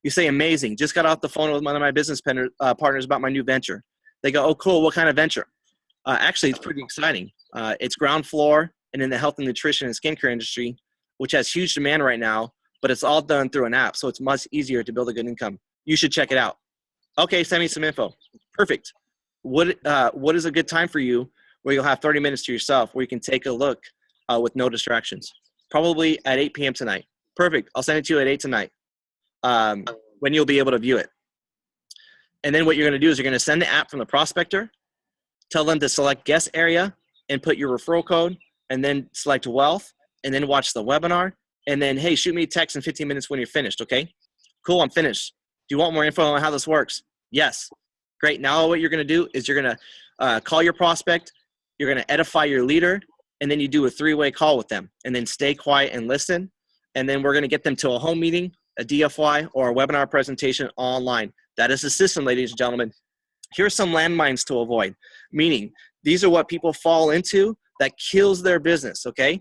You say, amazing. Just got off the phone with one of my business partners about my new venture. They go, oh, cool, what kind of venture? Actually, it's pretty exciting. It's ground floor and in the health and nutrition and skincare industry, which has huge demand right now, but it's all done through an app, so it's much easier to build a good income. You should check it out. Okay, send me some info. Perfect. What is a good time for you where you'll have 30 minutes to yourself where you can take a look with no distractions? Probably at 8 p.m. tonight. Perfect. I'll send it to you at 8 tonight when you'll be able to view it. And then what you're going to do is you're going to send the app from the prospector, tell them to select guest area and put your referral code, and then select wealth, and then watch the webinar. And then, hey, shoot me a text in 15 minutes when you're finished, okay? Cool, I'm finished. Do you want more info on how this works? Yes. Great. Now what you're going to do is you're going to call your prospect, you're going to edify your leader, and then you do a 3-way call with them. And then stay quiet and listen. And then we're going to get them to a home meeting, a DFY, or a webinar presentation online. That is the system, ladies and gentlemen. Here's some landmines to avoid, meaning these are what people fall into that kills their business, okay?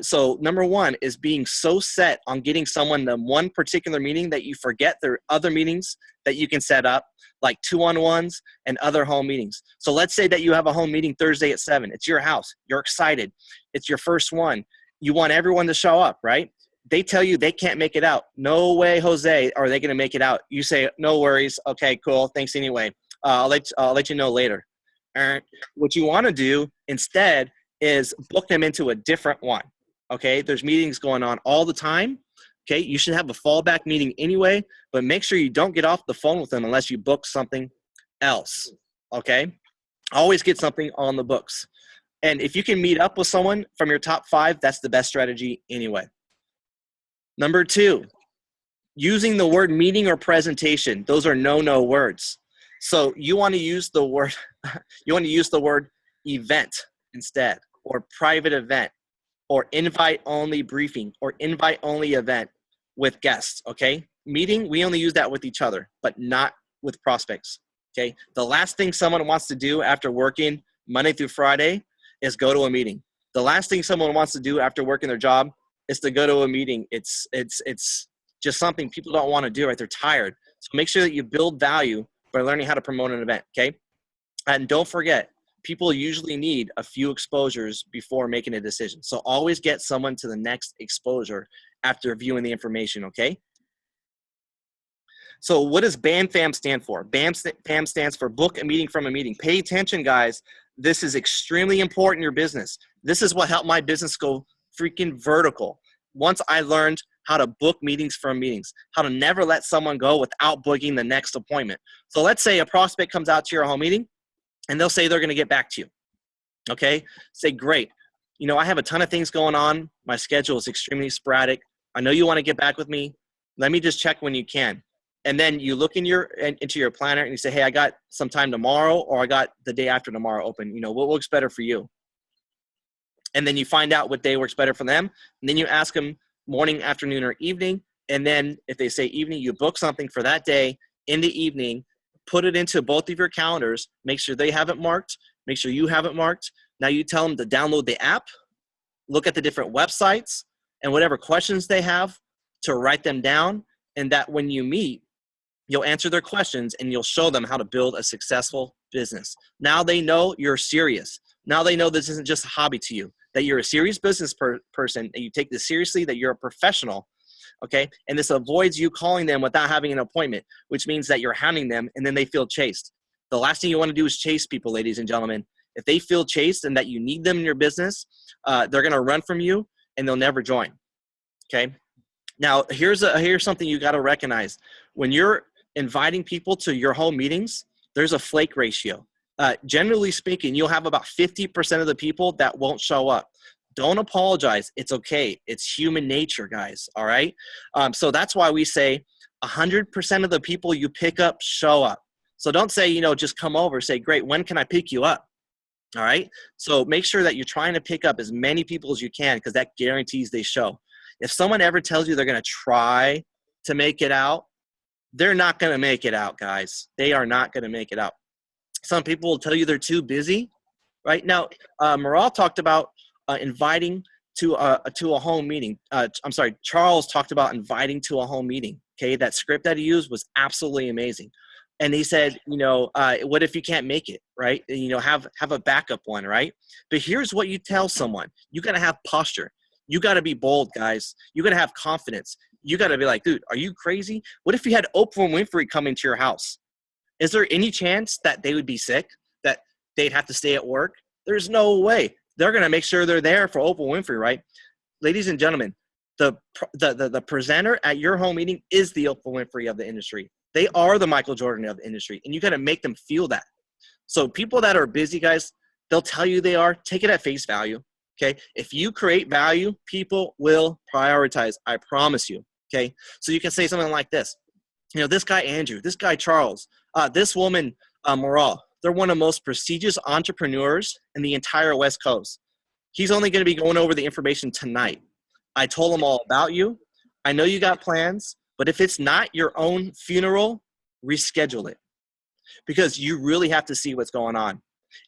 So number one is being so set on getting someone to one particular meeting that you forget there are other meetings that you can set up, like 2-on-1s and other home meetings. So let's say that you have a home meeting Thursday at 7. It's your house. You're excited. It's your first one. You want everyone to show up, right? They tell you they can't make it out. No way, Jose, are they going to make it out? You say, no worries. Okay, cool. Thanks anyway. I'll let you know later. What you want to do instead is book them into a different one. Okay, there's meetings going on all the time. Okay, you should have a fallback meeting anyway, but make sure you don't get off the phone with them unless you book something else. Okay, always get something on the books. And if you can meet up with someone from your top 5, that's the best strategy anyway. Number 2, using the word meeting or presentation. Those are no words. So you want to use the word event instead, or private event, or invite-only briefing, or invite-only event with guests, okay? Meeting, we only use that with each other, but not with prospects, okay? The last thing someone wants to do after working Monday through Friday is go to a meeting. The last thing someone wants to do after working their job is to go to a meeting. It's just something people don't want to do, right? They're tired. So make sure that you build value by learning how to promote an event, okay? And don't forget, people usually need a few exposures before making a decision. So always get someone to the next exposure after viewing the information, okay? So what does BAM-FAM stand for? BAM-FAM stands for book a meeting from a meeting. Pay attention, guys. This is extremely important in your business. This is what helped my business go freaking vertical. Once I learned how to book meetings from meetings, how to never let someone go without booking the next appointment. So let's say a prospect comes out to your home meeting, and they'll say they're going to get back to you. Okay? Say, great. You know, I have a ton of things going on. My schedule is extremely sporadic. I know you want to get back with me. Let me just check when you can. And then you look into your planner and you say, hey, I got some time tomorrow, or I got the day after tomorrow open. You know, what works better for you? And then you find out what day works better for them. And then you ask them morning, afternoon, or evening. And then if they say evening, you book something for that day in the evening. Put it into both of your calendars. Make sure they have it marked. Make sure you have it marked. Now you tell them to download the app, look at the different websites, and whatever questions they have to write them down. And that when you meet, you'll answer their questions and you'll show them how to build a successful business. Now they know you're serious. Now they know this isn't just a hobby to you, that you're a serious business person, and you take this seriously, that you're a professional. Okay, and this avoids you calling them without having an appointment, which means that you're hounding them and then they feel chased. The last thing you want to do is chase people, ladies and gentlemen. If they feel chased and that you need them in your business, they're going to run from you and they'll never join. Okay, now here's something you got to recognize. When you're inviting people to your home meetings, there's a flake ratio. Generally speaking, you'll have about 50% of the people that won't show up. Don't apologize. It's okay. It's human nature, guys. All right. So that's why we say 100% of the people you pick up show up. So don't say, just come over. Say, great. When can I pick you up? All right. So make sure that you're trying to pick up as many people as you can, because that guarantees they show. If someone ever tells you they're going to try to make it out, they're not going to make it out, guys. They are not going to make it out. Some people will tell you they're too busy. Right now, Maral talked about inviting to a home meeting. Charles talked about inviting to a home meeting. Okay, that script that he used was absolutely amazing. And he said, what if you can't make it, right? Have a backup one, right? But here's what you tell someone. You got to have posture. You got to be bold, guys. You got to have confidence. You got to be like, dude, are you crazy? What if you had Oprah Winfrey coming to your house? Is there any chance that they would be sick, that they'd have to stay at work? There's no way. They're going to make sure they're there for Oprah Winfrey, right? Ladies and gentlemen, the presenter at your home meeting is the Oprah Winfrey of the industry. They are the Michael Jordan of the industry, and you got to make them feel that. So people that are busy, guys, they'll tell you they are. Take it at face value, okay? If you create value, people will prioritize. I promise you, okay? So you can say something like this. This guy Andrew, this guy Charles, this woman Maral, they're one of the most prestigious entrepreneurs in the entire West Coast. He's only going to be going over the information tonight. I told him all about you. I know you got plans, but if it's not your own funeral, reschedule it, because you really have to see what's going on.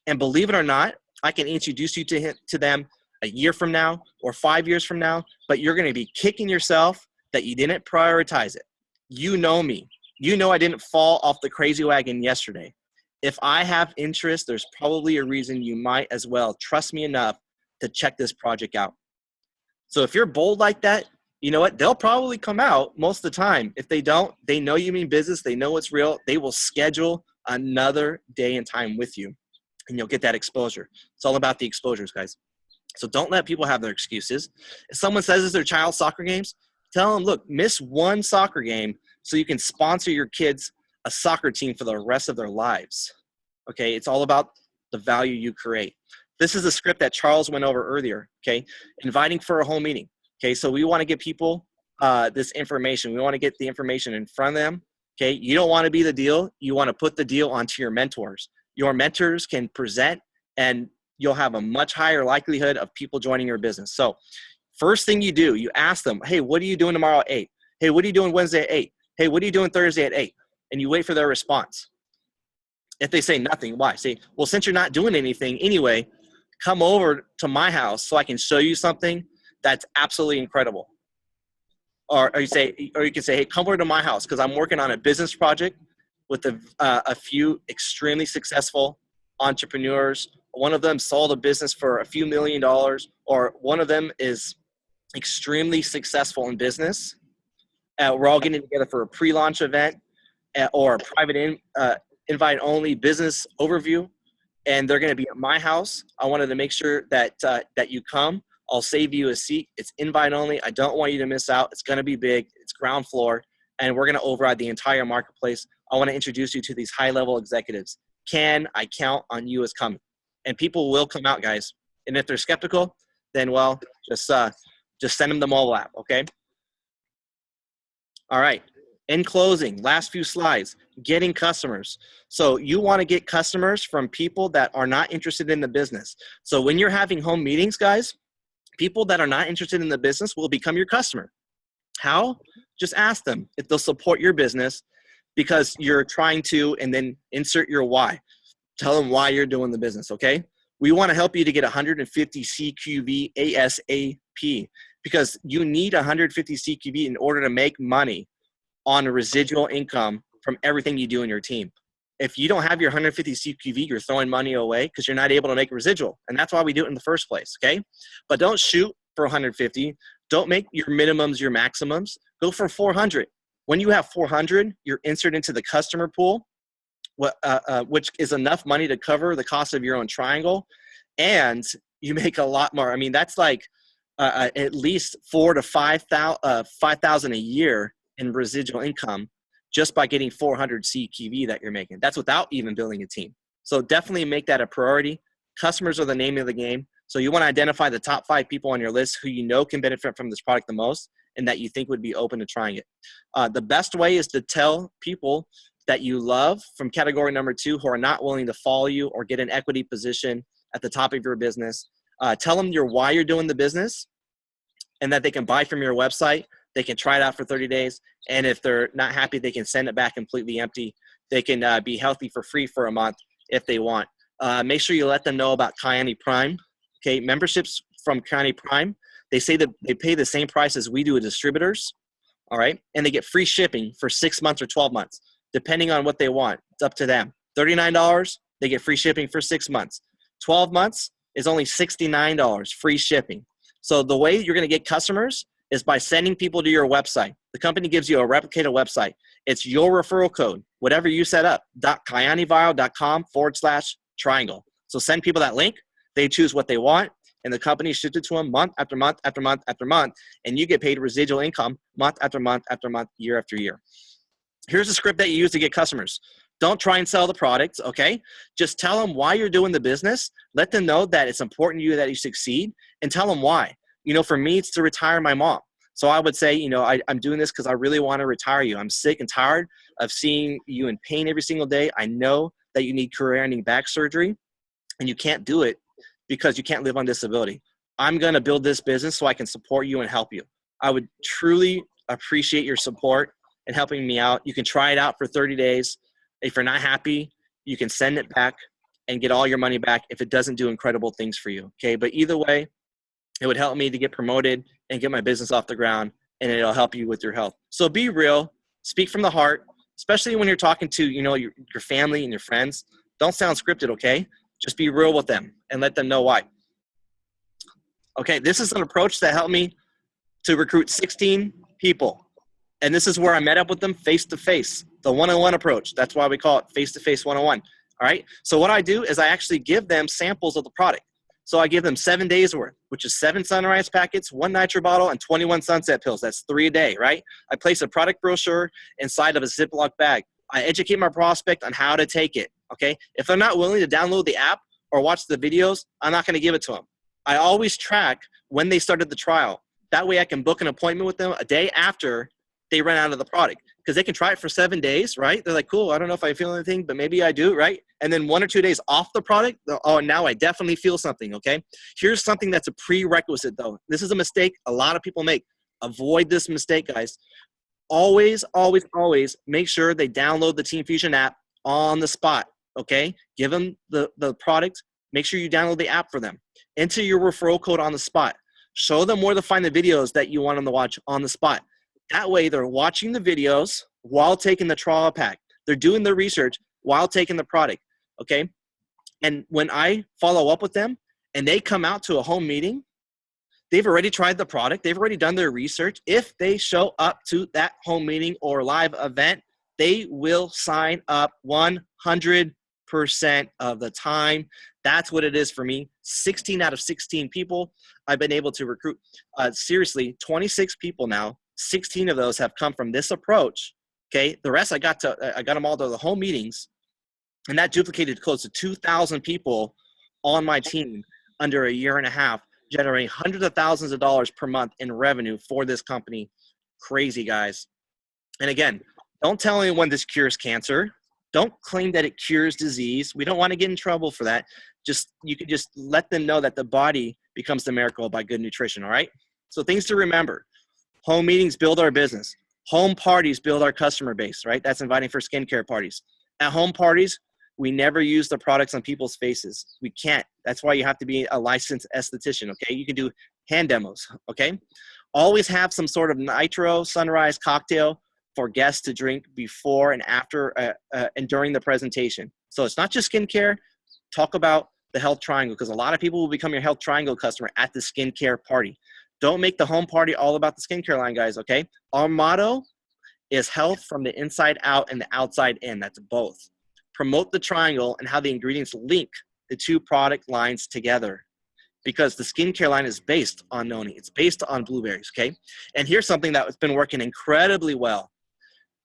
And believe it or not, I can introduce you to them a year from now or 5 years from now, but you're going to be kicking yourself that you didn't prioritize it. You know me. You know I didn't fall off the crazy wagon yesterday. If I have interest, there's probably a reason you might as well trust me enough to check this project out. So if you're bold like that, you know what? They'll probably come out most of the time. If they don't, they know you mean business. They know it's real. They will schedule another day and time with you, and you'll get that exposure. It's all about the exposures, guys. So don't let people have their excuses. If someone says it's their child's soccer games, tell them, look, miss one soccer game so you can sponsor your kids a soccer team for the rest of their lives. Okay, it's all about the value you create. This is the script that Charles went over earlier, okay? Inviting for a home meeting. Okay, so we want to get people this information. We want to get the information in front of them. Okay, you don't want to be the deal. You want to put the deal onto your mentors. Your mentors can present, and you'll have a much higher likelihood of people joining your business. So first thing you do, you ask them, hey, what are you doing tomorrow at 8? Hey, what are you doing Wednesday at 8? Hey, what are you doing Thursday at 8? And you wait for their response. If they say nothing, why? Say, well, since you're not doing anything anyway, come over to my house so I can show you something that's absolutely incredible. Or you can say, hey, come over to my house because I'm working on a business project with a few extremely successful entrepreneurs. One of them sold a business for a few $1 million, or one of them is extremely successful in business. We're all getting together for a pre-launch event or a private invite-only business overview, and they're going to be at my house. I wanted to make sure that you come. I'll save you a seat. It's invite only. I don't want you to miss out. It's going to be big. It's ground floor, and we're going to override the entire marketplace. I want to introduce you to these high-level executives. Can I count on you as coming? And people will come out, guys. And if they're skeptical, then, well, just send them the mobile app, okay? All right. In closing, last few slides, getting customers. So you want to get customers from people that are not interested in the business. So when you're having home meetings, guys, people that are not interested in the business will become your customer. How? Just ask them if they'll support your business because you're trying to, and then insert your why. Tell them why you're doing the business, okay? We want to help you to get 150 CQV ASAP because you need 150 CQV in order to make money on a residual income from everything you do in your team. If you don't have your 150 CQV, you're throwing money away because you're not able to make residual. And that's why we do it in the first place, okay? But don't shoot for 150. Don't make your minimums your maximums. Go for 400. When you have 400, you're inserted into the customer pool, which is enough money to cover the cost of your own triangle. And you make a lot more. I mean, that's like at least $4,000 to $5,000 a year in residual income just by getting 400 CQV that you're making. That's without even building a team. So definitely make that a priority. Customers are the name of the game. So you want to identify the top 5 people on your list who you know can benefit from this product the most and that you think would be open to trying it. The best way is to tell people that you love from category number 2 who are not willing to follow you or get an equity position at the top of your business. Tell them why you're doing the business and that they can buy from your website. They can try it out for 30 days. And if they're not happy, they can send it back completely empty. They can be healthy for free for a month if they want. Make sure you let them know about Kyani Prime. Okay, memberships from Kyani Prime, they say that they pay the same price as we do with distributors, all right? And they get free shipping for 6 months or 12 months, depending on what they want. It's up to them. $39, they get free shipping for 6 months. 12 months is only $69, free shipping. So the way you're going to get customers is by sending people to your website. The company gives you a replicated website. It's your referral code, whatever you set up, kyaniviral.com/triangle. So send people that link. They choose what they want, and the company ships it to them month after month after month after month, and you get paid residual income month after month after month, year after year. Here's the script that you use to get customers. Don't try and sell the product, okay? Just tell them why you're doing the business. Let them know that it's important to you that you succeed, and tell them why. You know, for me, it's to retire my mom. So I would say, you know, I'm doing this because I really want to retire you. I'm sick and tired of seeing you in pain every single day. I know that you need career-ending back surgery, and you can't do it because you can't live on disability. I'm going to build this business so I can support you and help you. I would truly appreciate your support and helping me out. You can try it out for 30 days. If you're not happy, you can send it back and get all your money back if it doesn't do incredible things for you, okay? But either way, It would help me to get promoted and get my business off the ground, and it'll help you with your health. So be real, speak from the heart, especially when you're talking to, your family and your friends. Don't sound scripted, okay? Just be real with them and let them know why. Okay, this is an approach that helped me to recruit 16 people. And this is where I met up with them face-to-face, the one-on-one approach. That's why we call it face-to-face one-on-one. All right, so what I do is I actually give them samples of the product. So I give them 7 days worth, which is 7 sunrise packets, 1 nitro bottle, and 21 sunset pills. That's 3 a day, right? I place a product brochure inside of a Ziploc bag. I educate my prospect on how to take it, okay? If they're not willing to download the app or watch the videos, I'm not going to give it to them. I always track when they started the trial. That way I can book an appointment with them a day after they run out of the product, because they can try it for 7 days, right? They're like, cool, I don't know if I feel anything, but maybe I do, right? And then 1 or 2 days off the product, oh, now I definitely feel something, okay? Here's something that's a prerequisite, though. This is a mistake a lot of people make. Avoid this mistake, guys. Always, always, always make sure they download the Team Fusion app on the spot, okay? Give them the product. Make sure you download the app for them. Enter your referral code on the spot. Show them where to find the videos that you want them to watch on the spot. That way, they're watching the videos while taking the trial pack. They're doing the research while taking the product, okay? And when I follow up with them and they come out to a home meeting, they've already tried the product. They've already done their research. If they show up to that home meeting or live event, they will sign up 100% of the time. That's what it is for me. 16 out of 16 people I've been able to recruit. Seriously, 26 people now. 16 of those have come from this approach. Okay, the rest I got them all to the home meetings, and that duplicated close to 2,000 people on my team under a year and a half, generating hundreds of thousands of dollars per month in revenue for this company. Crazy, guys. And again, don't tell anyone this cures cancer. Don't claim that it cures disease. We don't want to get in trouble for that. You can just let them know that the body becomes the miracle by good nutrition, all right? So things to remember. Home meetings build our business. Home parties build our customer base, right? That's inviting for skincare parties. At home parties, we never use the products on people's faces. We can't. That's why you have to be a licensed esthetician, okay? You can do hand demos, okay? Always have some sort of nitro sunrise cocktail for guests to drink before and after and during the presentation. So it's not just skincare. Talk about the health triangle, because a lot of people will become your health triangle customer at the skincare party. Don't make the home party all about the skincare line, guys, okay? Our motto is health from the inside out and the outside in. That's both. Promote the triangle and how the ingredients link the two product lines together, because the skincare line is based on noni. It's based on blueberries, okay? And here's something that's been working incredibly well,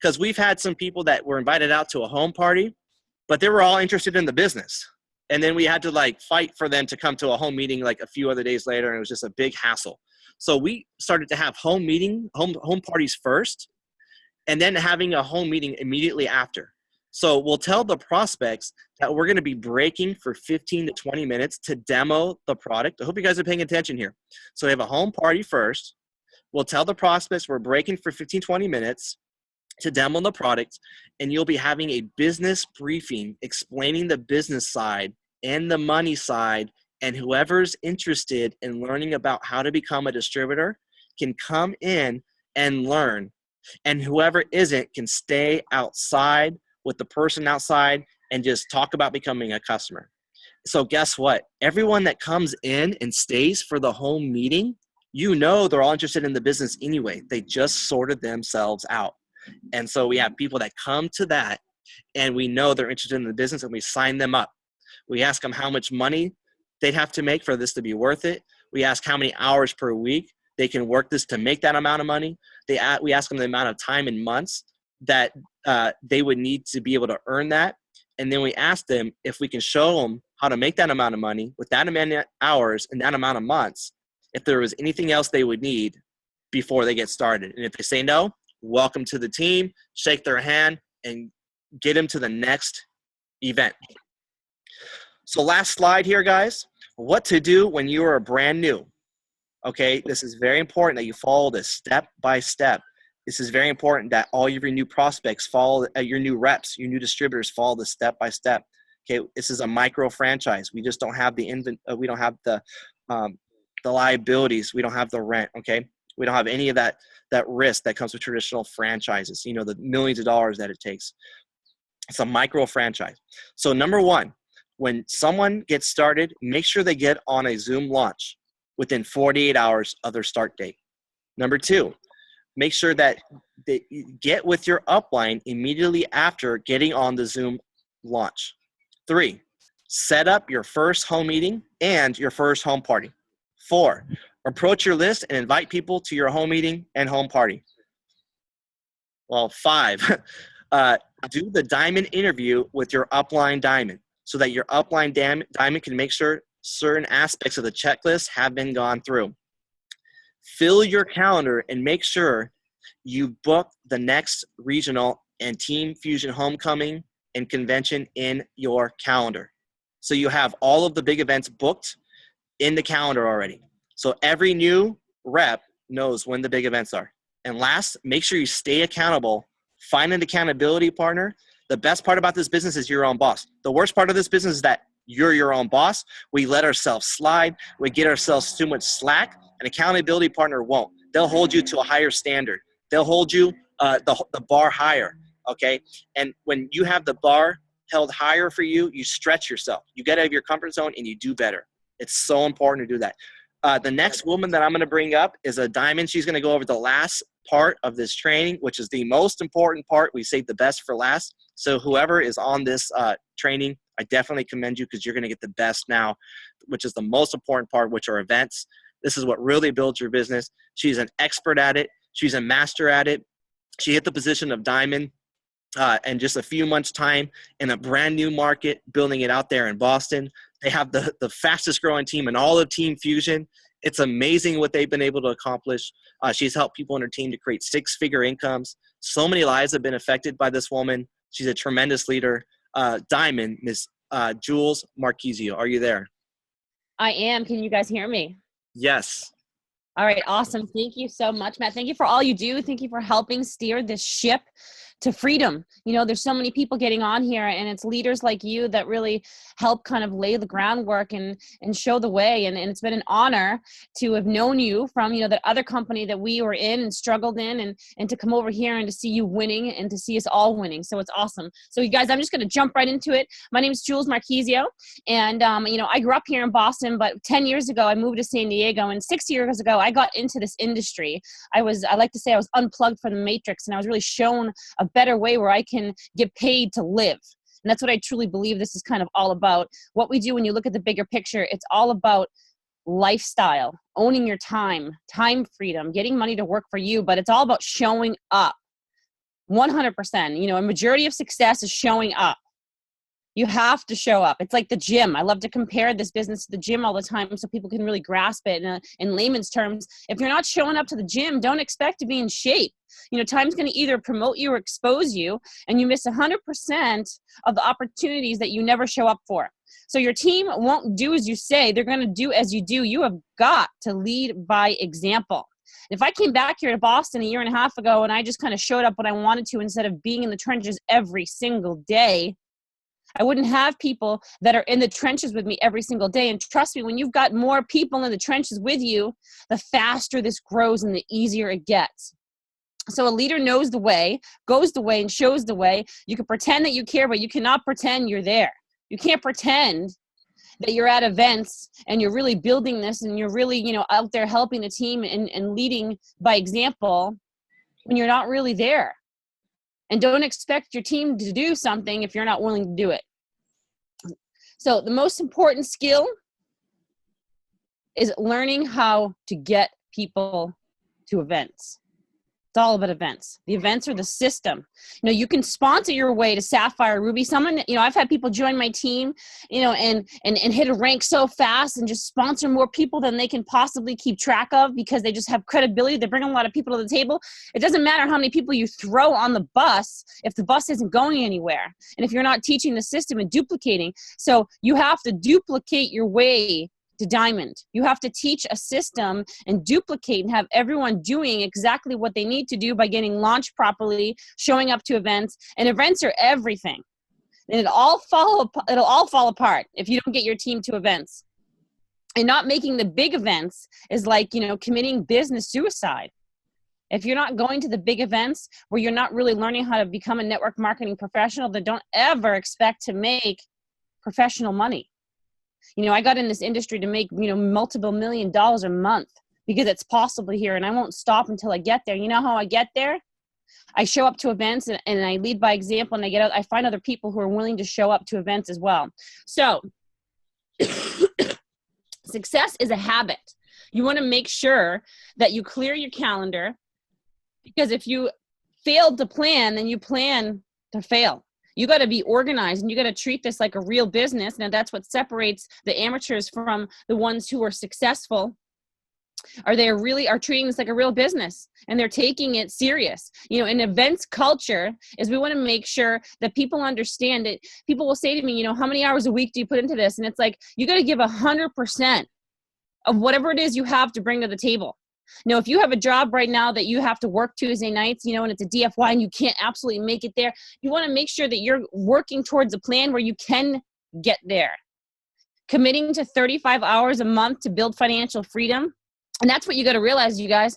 because we've had some people that were invited out to a home party, but they were all interested in the business. And then we had to fight for them to come to a home meeting a few other days later, and it was just a big hassle. So we started to have home parties first, and then having a home meeting immediately after. So we'll tell the prospects that we're going to be breaking for 15 to 20 minutes to demo the product. I hope you guys are paying attention here. So they have a home party first. We'll tell the prospects we're breaking for 15, 20 minutes to demo the product, and you'll be having a business briefing explaining the business side and the money side, and whoever's interested in learning about how to become a distributor can come in and learn, and whoever isn't can stay outside with the person outside and just talk about becoming a customer. So guess what? Everyone that comes in and stays for the home meeting, they're all interested in the business anyway. They just sorted themselves out. And so we have people that come to that, and we know they're interested in the business, and we sign them up. We ask them how much money they'd have to make for this to be worth it. We ask how many hours per week they can work this to make that amount of money. We ask them the amount of time in months that they would need to be able to earn that. And then we ask them if we can show them how to make that amount of money with that amount of hours and that amount of months, if there was anything else they would need before they get started. And if they say no, welcome to the team, shake their hand, and get them to the next event. So last slide here, guys. What to do when you are brand new. Okay, this is very important that you follow this step by step. This is very important that all of your new prospects follow, your new reps, your new distributors follow this step by step. Okay, this is a micro franchise. We just don't have the the liabilities. We don't have the rent, okay? We don't have any of that risk that comes with traditional franchises, you know, the millions of dollars that it takes. It's a micro franchise. So number one, when someone gets started, make sure they get on a Zoom launch within 48 hours of their start date. Number two, make sure that they get with your upline immediately after getting on the Zoom launch. 3, set up your first home meeting and your first home party. 4, approach your list and invite people to your home meeting and home party. Well, 5, do the diamond interview with your upline diamond so that your upline diamond can make sure certain aspects of the checklist have been gone through. Fill your calendar and make sure you book the next regional and team fusion homecoming and convention in your calendar. So you have all of the big events booked in the calendar already. So every new rep knows when the big events are. And last, make sure you stay accountable. Find an accountability partner. The best part about this business is you're your own boss. The worst part of this business is that you're your own boss. We let ourselves slide. We get ourselves too much slack. An accountability partner won't. They'll hold you to a higher standard. They'll hold you the bar higher, okay? And when you have the bar held higher for you, you stretch yourself. You get out of your comfort zone and you do better. It's so important to do that. The next woman that I'm going to bring up is a diamond. She's going to go over the last part of this training, which is the most important part. We saved the best for last. So whoever is on this training, I definitely commend you because you're going to get the best now, which is the most important part, which are events. This is what really builds your business. She's an expert at it. She's a master at it. She hit the position of diamond in just a few months' time in a brand new market, building it out there in Boston. They have the fastest growing team in all of Team Fusion. It's amazing what they've been able to accomplish. She's helped people on her team to create 6-figure incomes. So many lives have been affected by this woman. She's a tremendous leader. Diamond, Miss Jules Marquisio. Are you there? I am. Can you guys hear me? Yes. All right. Awesome. Thank you so much, Matt. Thank you for all you do. Thank you for helping steer this ship to freedom. You know, there's so many people getting on here, and it's leaders like you that really help kind of lay the groundwork and show the way. And it's been an honor to have known you from, you know, that other company that we were in and struggled in, and to come over here and to see you winning and to see us all winning. So it's awesome. So you guys, I'm just going to jump right into it. My name is Jules Marquisio, and, you know, I grew up here in Boston, but 10 years ago, I moved to San Diego, and 6 years ago, I got into this industry. I like to say I was unplugged from the matrix, and I was really shown a better way where I can get paid to live. And that's what I truly believe this is kind of all about. What we do when you look at the bigger picture, it's all about lifestyle, owning your time freedom, getting money to work for you, but it's all about showing up 100%. You know, a majority of success is showing up. You have to show up. It's like the gym. I love to compare this business to the gym all the time so people can really grasp it in layman's terms. If you're not showing up to the gym, don't expect to be in shape. You know, time's going to either promote you or expose you, and you miss 100% of the opportunities that you never show up for. So your team won't do as you say. They're going to do as you do. You have got to lead by example. If I came back here to Boston a year and a half ago and I just kind of showed up when I wanted to instead of being in the trenches every single day, I wouldn't have people that are in the trenches with me every single day. And trust me, when you've got more people in the trenches with you, the faster this grows and the easier it gets. So a leader knows the way, goes the way, and shows the way. You can pretend that you care, but you cannot pretend you're there. You can't pretend that you're at events and you're really building this and you're really, you know, out there helping the team and leading by example when you're not really there. And don't expect your team to do something if you're not willing to do it. So the most important skill is learning how to get people to events. It's all about events. The events are the system. You know, you can sponsor your way to Sapphire, Ruby. Someone, you know, I've had people join my team, you know, and hit a rank so fast and just sponsor more people than they can possibly keep track of because they just have credibility. They bring a lot of people to the table. It doesn't matter how many people you throw on the bus if the bus isn't going anywhere. And if you're not teaching the system and duplicating. So you have to duplicate your way to diamond. You have to teach a system and duplicate and have everyone doing exactly what they need to do by getting launched properly, showing up to events, and events are everything. And it'll all fall apart if you don't get your team to events. And not making the big events is like, committing business suicide. If you're not going to the big events where you're not really learning how to become a network marketing professional, then don't ever expect to make professional money. I got in this industry to make, multiple $1 million a month because it's possible here, and I won't stop until I get there. You know how I get there? I show up to events and I lead by example, and I find other people who are willing to show up to events as well. So success is a habit. You want to make sure that you clear your calendar, because if you failed to plan, then you plan to fail. You got to be organized, and you got to treat this like a real business. Now, that's what separates the amateurs from the ones who are successful. They really are treating this like a real business, and they're taking it serious. In events culture is we want to make sure that people understand it. People will say to me, how many hours a week do you put into this? And it's like, you got to give 100% of whatever it is you have to bring to the table. Now, if you have a job right now that you have to work Tuesday nights, and it's a DFY and you can't absolutely make it there, you want to make sure that you're working towards a plan where you can get there. Committing to 35 hours a month to build financial freedom. And that's what you got to realize, you guys.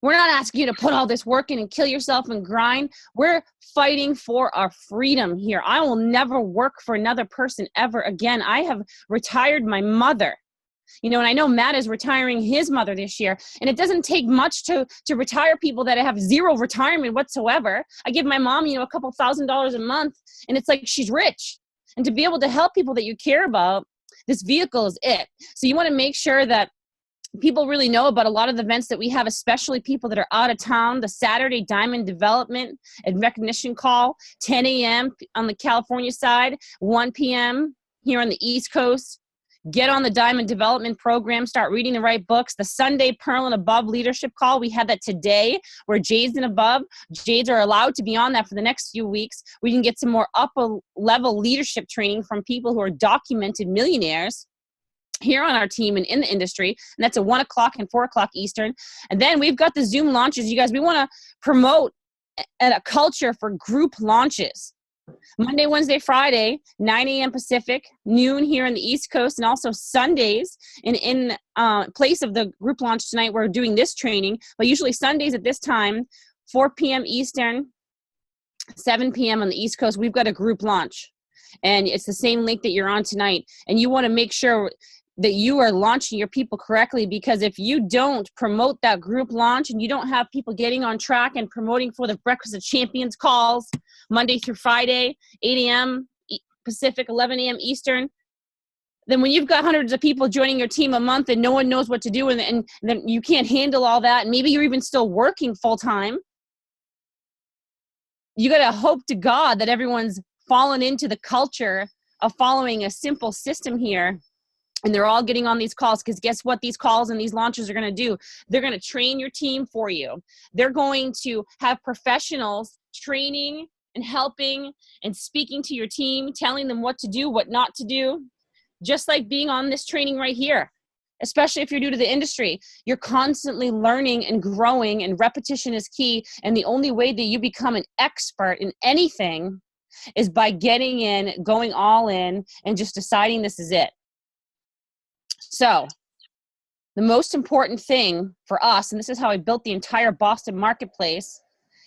We're not asking you to put all this work in and kill yourself and grind. We're fighting for our freedom here. I will never work for another person ever again. I have retired my mother. And I know Matt is retiring his mother this year, and it doesn't take much to retire people that have zero retirement whatsoever. I give my mom, a couple $1,000s a month, and it's like she's rich. And to be able to help people that you care about, this vehicle is it. So you want to make sure that people really know about a lot of the events that we have, especially people that are out of town. The Saturday Diamond Development and Recognition Call, 10 a.m. on the California side, 1 p.m. here on the East Coast. Get on the Diamond Development Program. Start reading the right books. The Sunday Pearl and Above Leadership Call. We had that today where Jades and Above. Jades are allowed to be on that for the next few weeks. We can get some more upper level leadership training from people who are documented millionaires here on our team and in the industry. And that's at 1 o'clock and 4 o'clock Eastern. And then we've got the Zoom launches. You guys, we want to promote a culture for group launches. Monday, Wednesday, Friday, 9 a.m. Pacific, noon here on the East Coast, and also Sundays. In place of the group launch tonight, we're doing this training, but usually Sundays at this time, 4 p.m. Eastern, 7 p.m. on the East Coast, we've got a group launch. And it's the same link that you're on tonight. And you want to make sure that you are launching your people correctly, because if you don't promote that group launch and you don't have people getting on track and promoting for the Breakfast of Champions calls Monday through Friday, 8 a.m. Pacific, 11 a.m. Eastern, then when you've got hundreds of people joining your team a month and no one knows what to do, and then you can't handle all that, and maybe you're even still working full time, you got to hope to God that everyone's fallen into the culture of following a simple system here. And they're all getting on these calls, because guess what these calls and these launches are going to do? They're going to train your team for you. They're going to have professionals training and helping and speaking to your team, telling them what to do, what not to do, just like being on this training right here. Especially if you're new to the industry, you're constantly learning and growing, and repetition is key. And the only way that you become an expert in anything is by getting in, going all in, and just deciding this is it. So the most important thing for us, and this is how I built the entire Boston marketplace,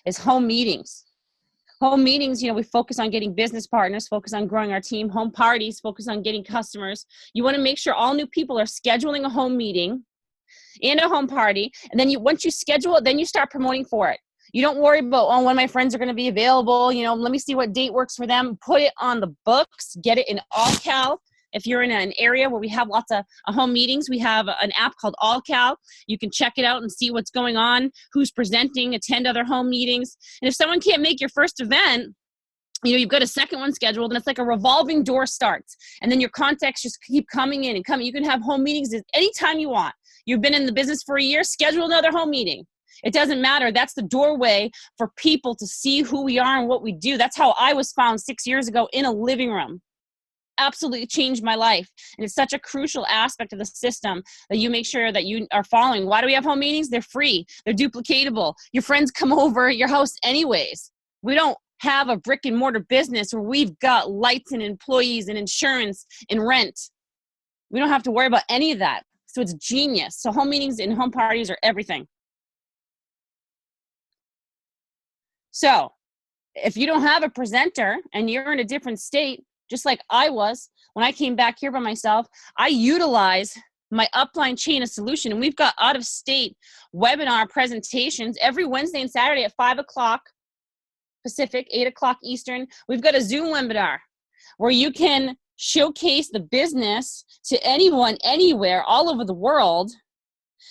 is home meetings. Home meetings, we focus on getting business partners, focus on growing our team. Home parties, focus on getting customers. You want to make sure all new people are scheduling a home meeting and a home party. And then once you schedule it, then you start promoting for it. You don't worry about, when my friends are going to be available, let me see what date works for them. Put it on the books, get it in AllCal. If you're in an area where we have lots of home meetings, we have an app called AllCal. You can check it out and see what's going on, who's presenting, attend other home meetings. And if someone can't make your first event, you've got a second one scheduled, and it's like a revolving door starts. And then your contacts just keep coming in and coming. You can have home meetings anytime you want. You've been in the business for a year, schedule another home meeting. It doesn't matter. That's the doorway for people to see who we are and what we do. That's how I was found 6 years ago in a living room. Absolutely changed my life. And it's such a crucial aspect of the system that you make sure that you are following. Why do we have home meetings? They're free. They're duplicatable. Your friends come over at your house anyways. We don't have a brick and mortar business where we've got lights and employees and insurance and rent. We don't have to worry about any of that. So it's genius. So home meetings and home parties are everything. So if you don't have a presenter and you're in a different state, just like I was, when I came back here by myself, I utilize my upline chain of solution. And we've got out of state webinar presentations every Wednesday and Saturday at 5 o'clock Pacific, 8 o'clock Eastern. We've got a Zoom webinar where you can showcase the business to anyone, anywhere, all over the world,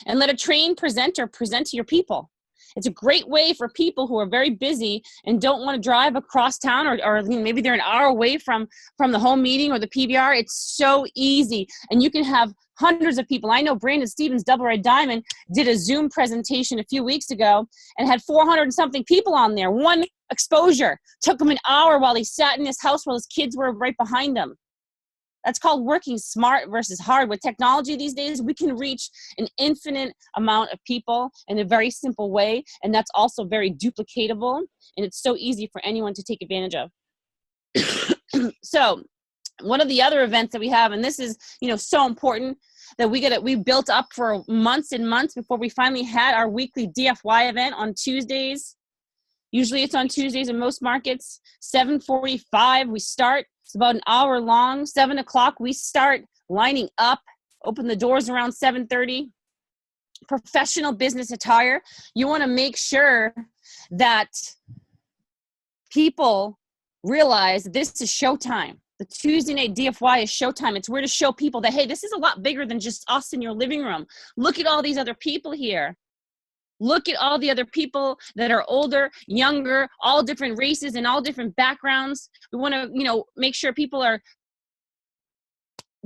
and let a trained presenter present to your people. It's a great way for people who are very busy and don't want to drive across town, or maybe they're an hour away from the home meeting or the PBR. It's so easy. And you can have hundreds of people. I know Brandon Stevens, Double Red Diamond, did a Zoom presentation a few weeks ago and had 400 and something people on there. One exposure. Took him an hour while he sat in his house while his kids were right behind him. That's called working smart versus hard. With technology these days, we can reach an infinite amount of people in a very simple way, and that's also very duplicatable, and it's so easy for anyone to take advantage of. So one of the other events that we have, and this is, so important, that we built up for months and months before we finally had our weekly DFY event on Tuesdays. Usually it's on Tuesdays in most markets. 7:45 we start. It's about an hour long. 7 o'clock we start lining up. Open the doors around 7:30. Professional business attire. You want to make sure that people realize this is showtime. The Tuesday night DFY is showtime. It's where to show people that, hey, this is a lot bigger than just us in your living room. Look at all these other people here. Look at all the other people that are older, younger, all different races and all different backgrounds. We want to, make sure people are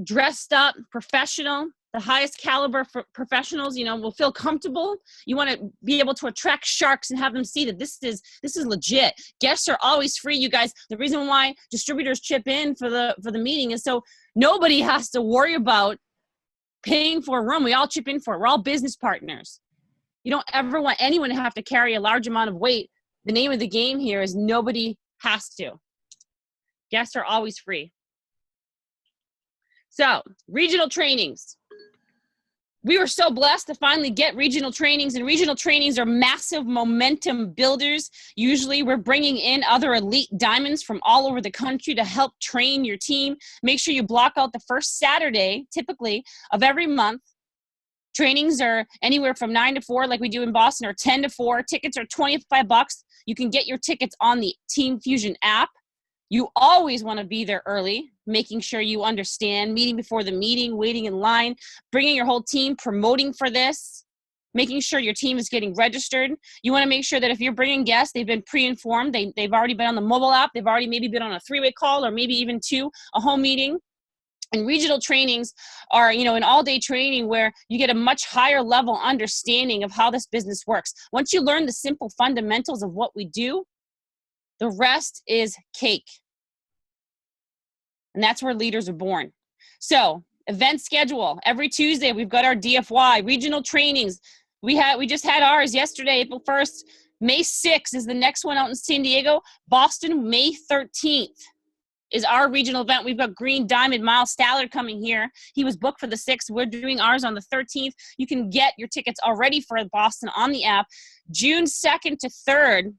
dressed up, professional, the highest caliber for professionals, will feel comfortable. You want to be able to attract sharks and have them see that this is legit. Guests are always free, you guys. The reason why distributors chip in for the meeting is so nobody has to worry about paying for a room. We all chip in for it. We're all business partners. You don't ever want anyone to have to carry a large amount of weight. The name of the game here is nobody has to. Guests are always free. So, regional trainings. We were so blessed to finally get regional trainings, and regional trainings are massive momentum builders. Usually we're bringing in other elite diamonds from all over the country to help train your team. Make sure you block out the first Saturday, typically, of every month. Trainings are anywhere from 9 to 4, like we do in Boston, or 10 to 4. Tickets are $25. You can get your tickets on the Team Fusion app. You always want to be there early, making sure you understand, meeting before the meeting, waiting in line, bringing your whole team, promoting for this, making sure your team is getting registered. You want to make sure that if you're bringing guests, they've been pre-informed. They've already been on the mobile app. They've already maybe been on a 3-way call, or maybe even 2, a home meeting. And regional trainings are, an all-day training where you get a much higher level understanding of how this business works. Once you learn the simple fundamentals of what we do, the rest is cake. And that's where leaders are born. So, event schedule. Every Tuesday, we've got our DFY, regional trainings. We just had ours yesterday, April 1st. May 6th is the next one out in San Diego. Boston, May 13th. Is our regional event. We've got Green Diamond, Miles Stallard coming here. He was booked for the 6th. We're doing ours on the 13th. You can get your tickets already for Boston on the app. June 2nd to 3rd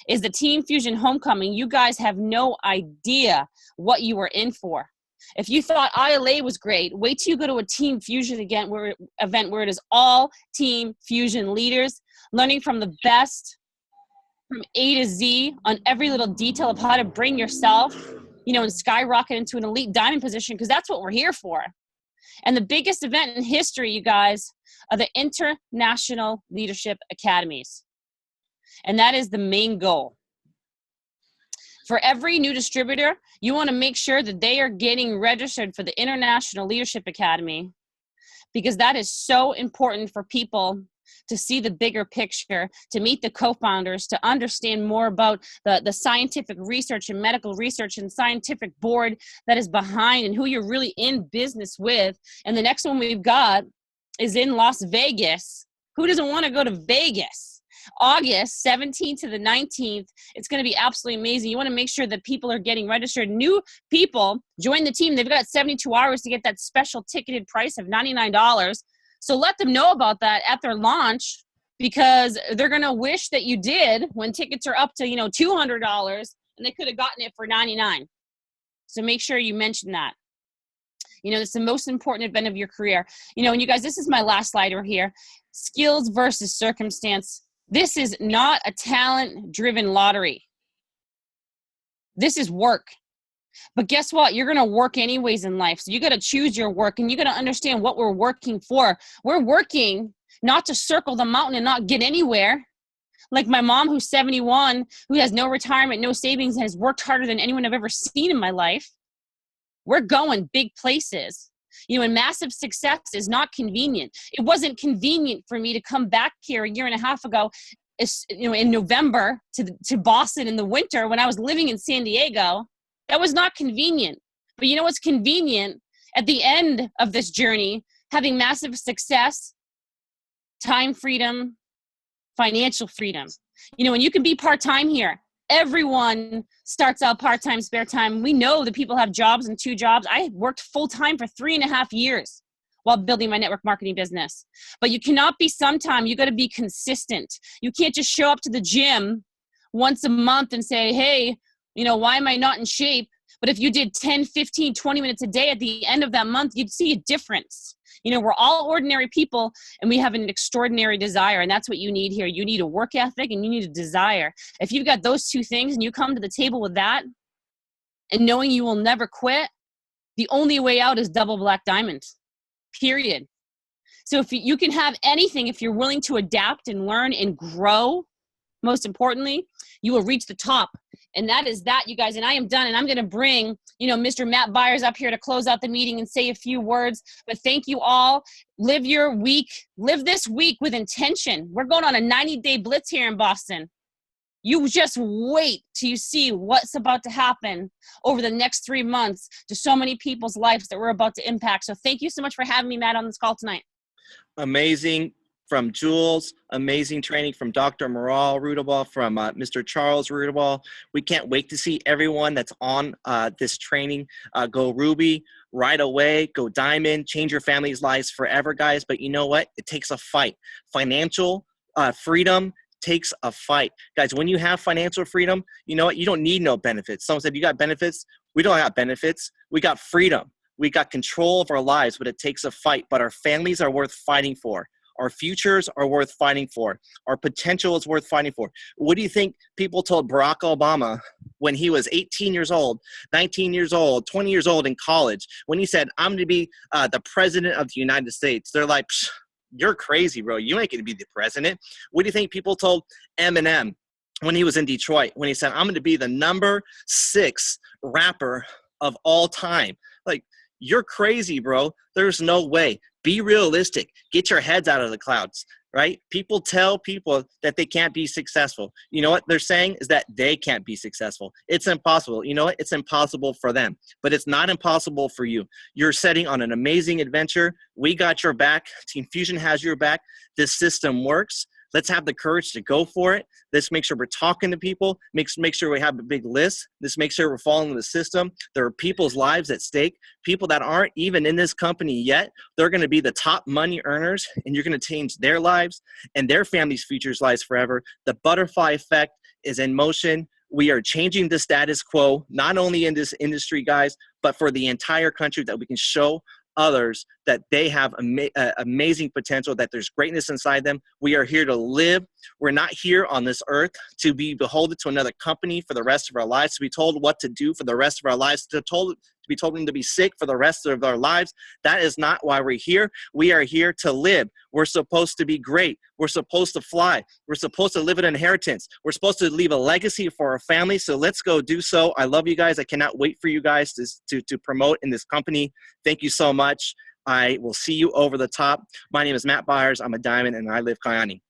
is the Team Fusion Homecoming. You guys have no idea what you are in for. If you thought ILA was great, wait till you go to a Team Fusion event where it is all Team Fusion leaders, learning from the best from A to Z on every little detail of how to bring yourself, and skyrocket into an elite diamond position, because that's what we're here for. And the biggest event in history, you guys, are the International Leadership Academies. And that is the main goal. For every new distributor, you want to make sure that they are getting registered for the International Leadership Academy, because that is so important for people to see the bigger picture, to meet the co-founders, to understand more about the scientific research and medical research and scientific board that is behind and who you're really in business with. And the next one we've got is in Las Vegas. Who doesn't want to go to Vegas? August 17th to the 19th. It's going to be absolutely amazing. You want to make sure that people are getting registered. New people join the team. They've got 72 hours to get that special ticketed price of $99. So let them know about that at their launch, because they're going to wish that you did when tickets are up to, $200, and they could have gotten it for $99. So make sure you mention that. It's the most important event of your career. And you guys, this is my last slide over here. Skills versus circumstance. This is not a talent-driven lottery. This is work. But guess what? You're going to work anyways in life. So you got to choose your work, and you got to understand what we're working for. We're working not to circle the mountain and not get anywhere. Like my mom, who's 71, who has no retirement, no savings, and has worked harder than anyone I've ever seen in my life. We're going big places. And massive success is not convenient. It wasn't convenient for me to come back here a year and a half ago, in November to Boston in the winter when I was living in San Diego. That was not convenient. But you know what's convenient? At the end of this journey, having massive success, time freedom, financial freedom. And you can be part-time here. Everyone starts out part-time, spare time. We know that people have jobs and 2 jobs. I worked full-time for 3.5 years while building my network marketing business. But you cannot be sometime. You got to be consistent. You can't just show up to the gym once a month and say, hey, why am I not in shape? But if you did 10, 15, 20 minutes a day at the end of that month, you'd see a difference. We're all ordinary people, and we have an extraordinary desire, and that's what you need here. You need a work ethic, and you need a desire. If you've got those 2 things and you come to the table with that and knowing you will never quit, the only way out is double black diamond, period. So if you can have anything, if you're willing to adapt and learn and grow, most importantly, you will reach the top. And that is that, you guys. And I am done. And I'm going to bring, Mr. Matt Byars up here to close out the meeting and say a few words. But thank you all. Live this week with intention. We're going on a 90-day blitz here in Boston. You just wait till you see what's about to happen over the next 3 months to so many people's lives that we're about to impact. So thank you so much for having me, Matt, on this call tonight. Amazing from Jules, amazing training from Dr. Maral Rudibaugh, from Mr. Charles Rudibaugh. We can't wait to see everyone that's on this training. Go Ruby right away, go Diamond, change your family's lives forever, guys. But you know what? It takes a fight. Financial freedom takes a fight. Guys, when you have financial freedom, you know what? You don't need no benefits. Someone said, you got benefits? We don't have benefits. We got freedom. We got control of our lives, but it takes a fight. But our families are worth fighting for. Our futures are worth fighting for. Our potential is worth fighting for. What do you think people told Barack Obama when he was 18 years old, 19 years old, 20 years old in college, when he said, I'm going to be the president of the United States? They're like, you're crazy, bro. You ain't going to be the president. What do you think people told Eminem when he was in Detroit, when he said, I'm going to be the number 6 rapper of all time? Like, you're crazy, bro. There's no way. Be realistic. Get your heads out of the clouds, right? People tell people that they can't be successful. You know what they're saying is that they can't be successful. It's impossible. You know what? It's impossible for them, but it's not impossible for you. You're setting on an amazing adventure. We got your back. Team Fusion has your back. This system works. Let's have the courage to go for it. Let's make sure we're talking to people. Make sure we have a big list. Let's make sure we're following the system. There are people's lives at stake. People that aren't even in this company yet, they're going to be the top money earners, and you're going to change their lives and their families' futures lives forever. The butterfly effect is in motion. We are changing the status quo, not only in this industry, guys, but for the entire country, that we can show others that they have amazing potential, that there's greatness inside them. We are here to live. We're not here on this earth to be beholden to another company for the rest of our lives, to be told what to do for the rest of our lives, to be told to be sick for the rest of our lives. That is not why we're here. We are here to live. We're supposed to be great. We're supposed to fly. We're supposed to live an inheritance. We're supposed to leave a legacy for our family. So let's go do so. I love you guys. I cannot wait for you guys to promote in this company. Thank you so much. I will see you over the top. My name is Matt Byars. I'm a diamond, and I live Kyani.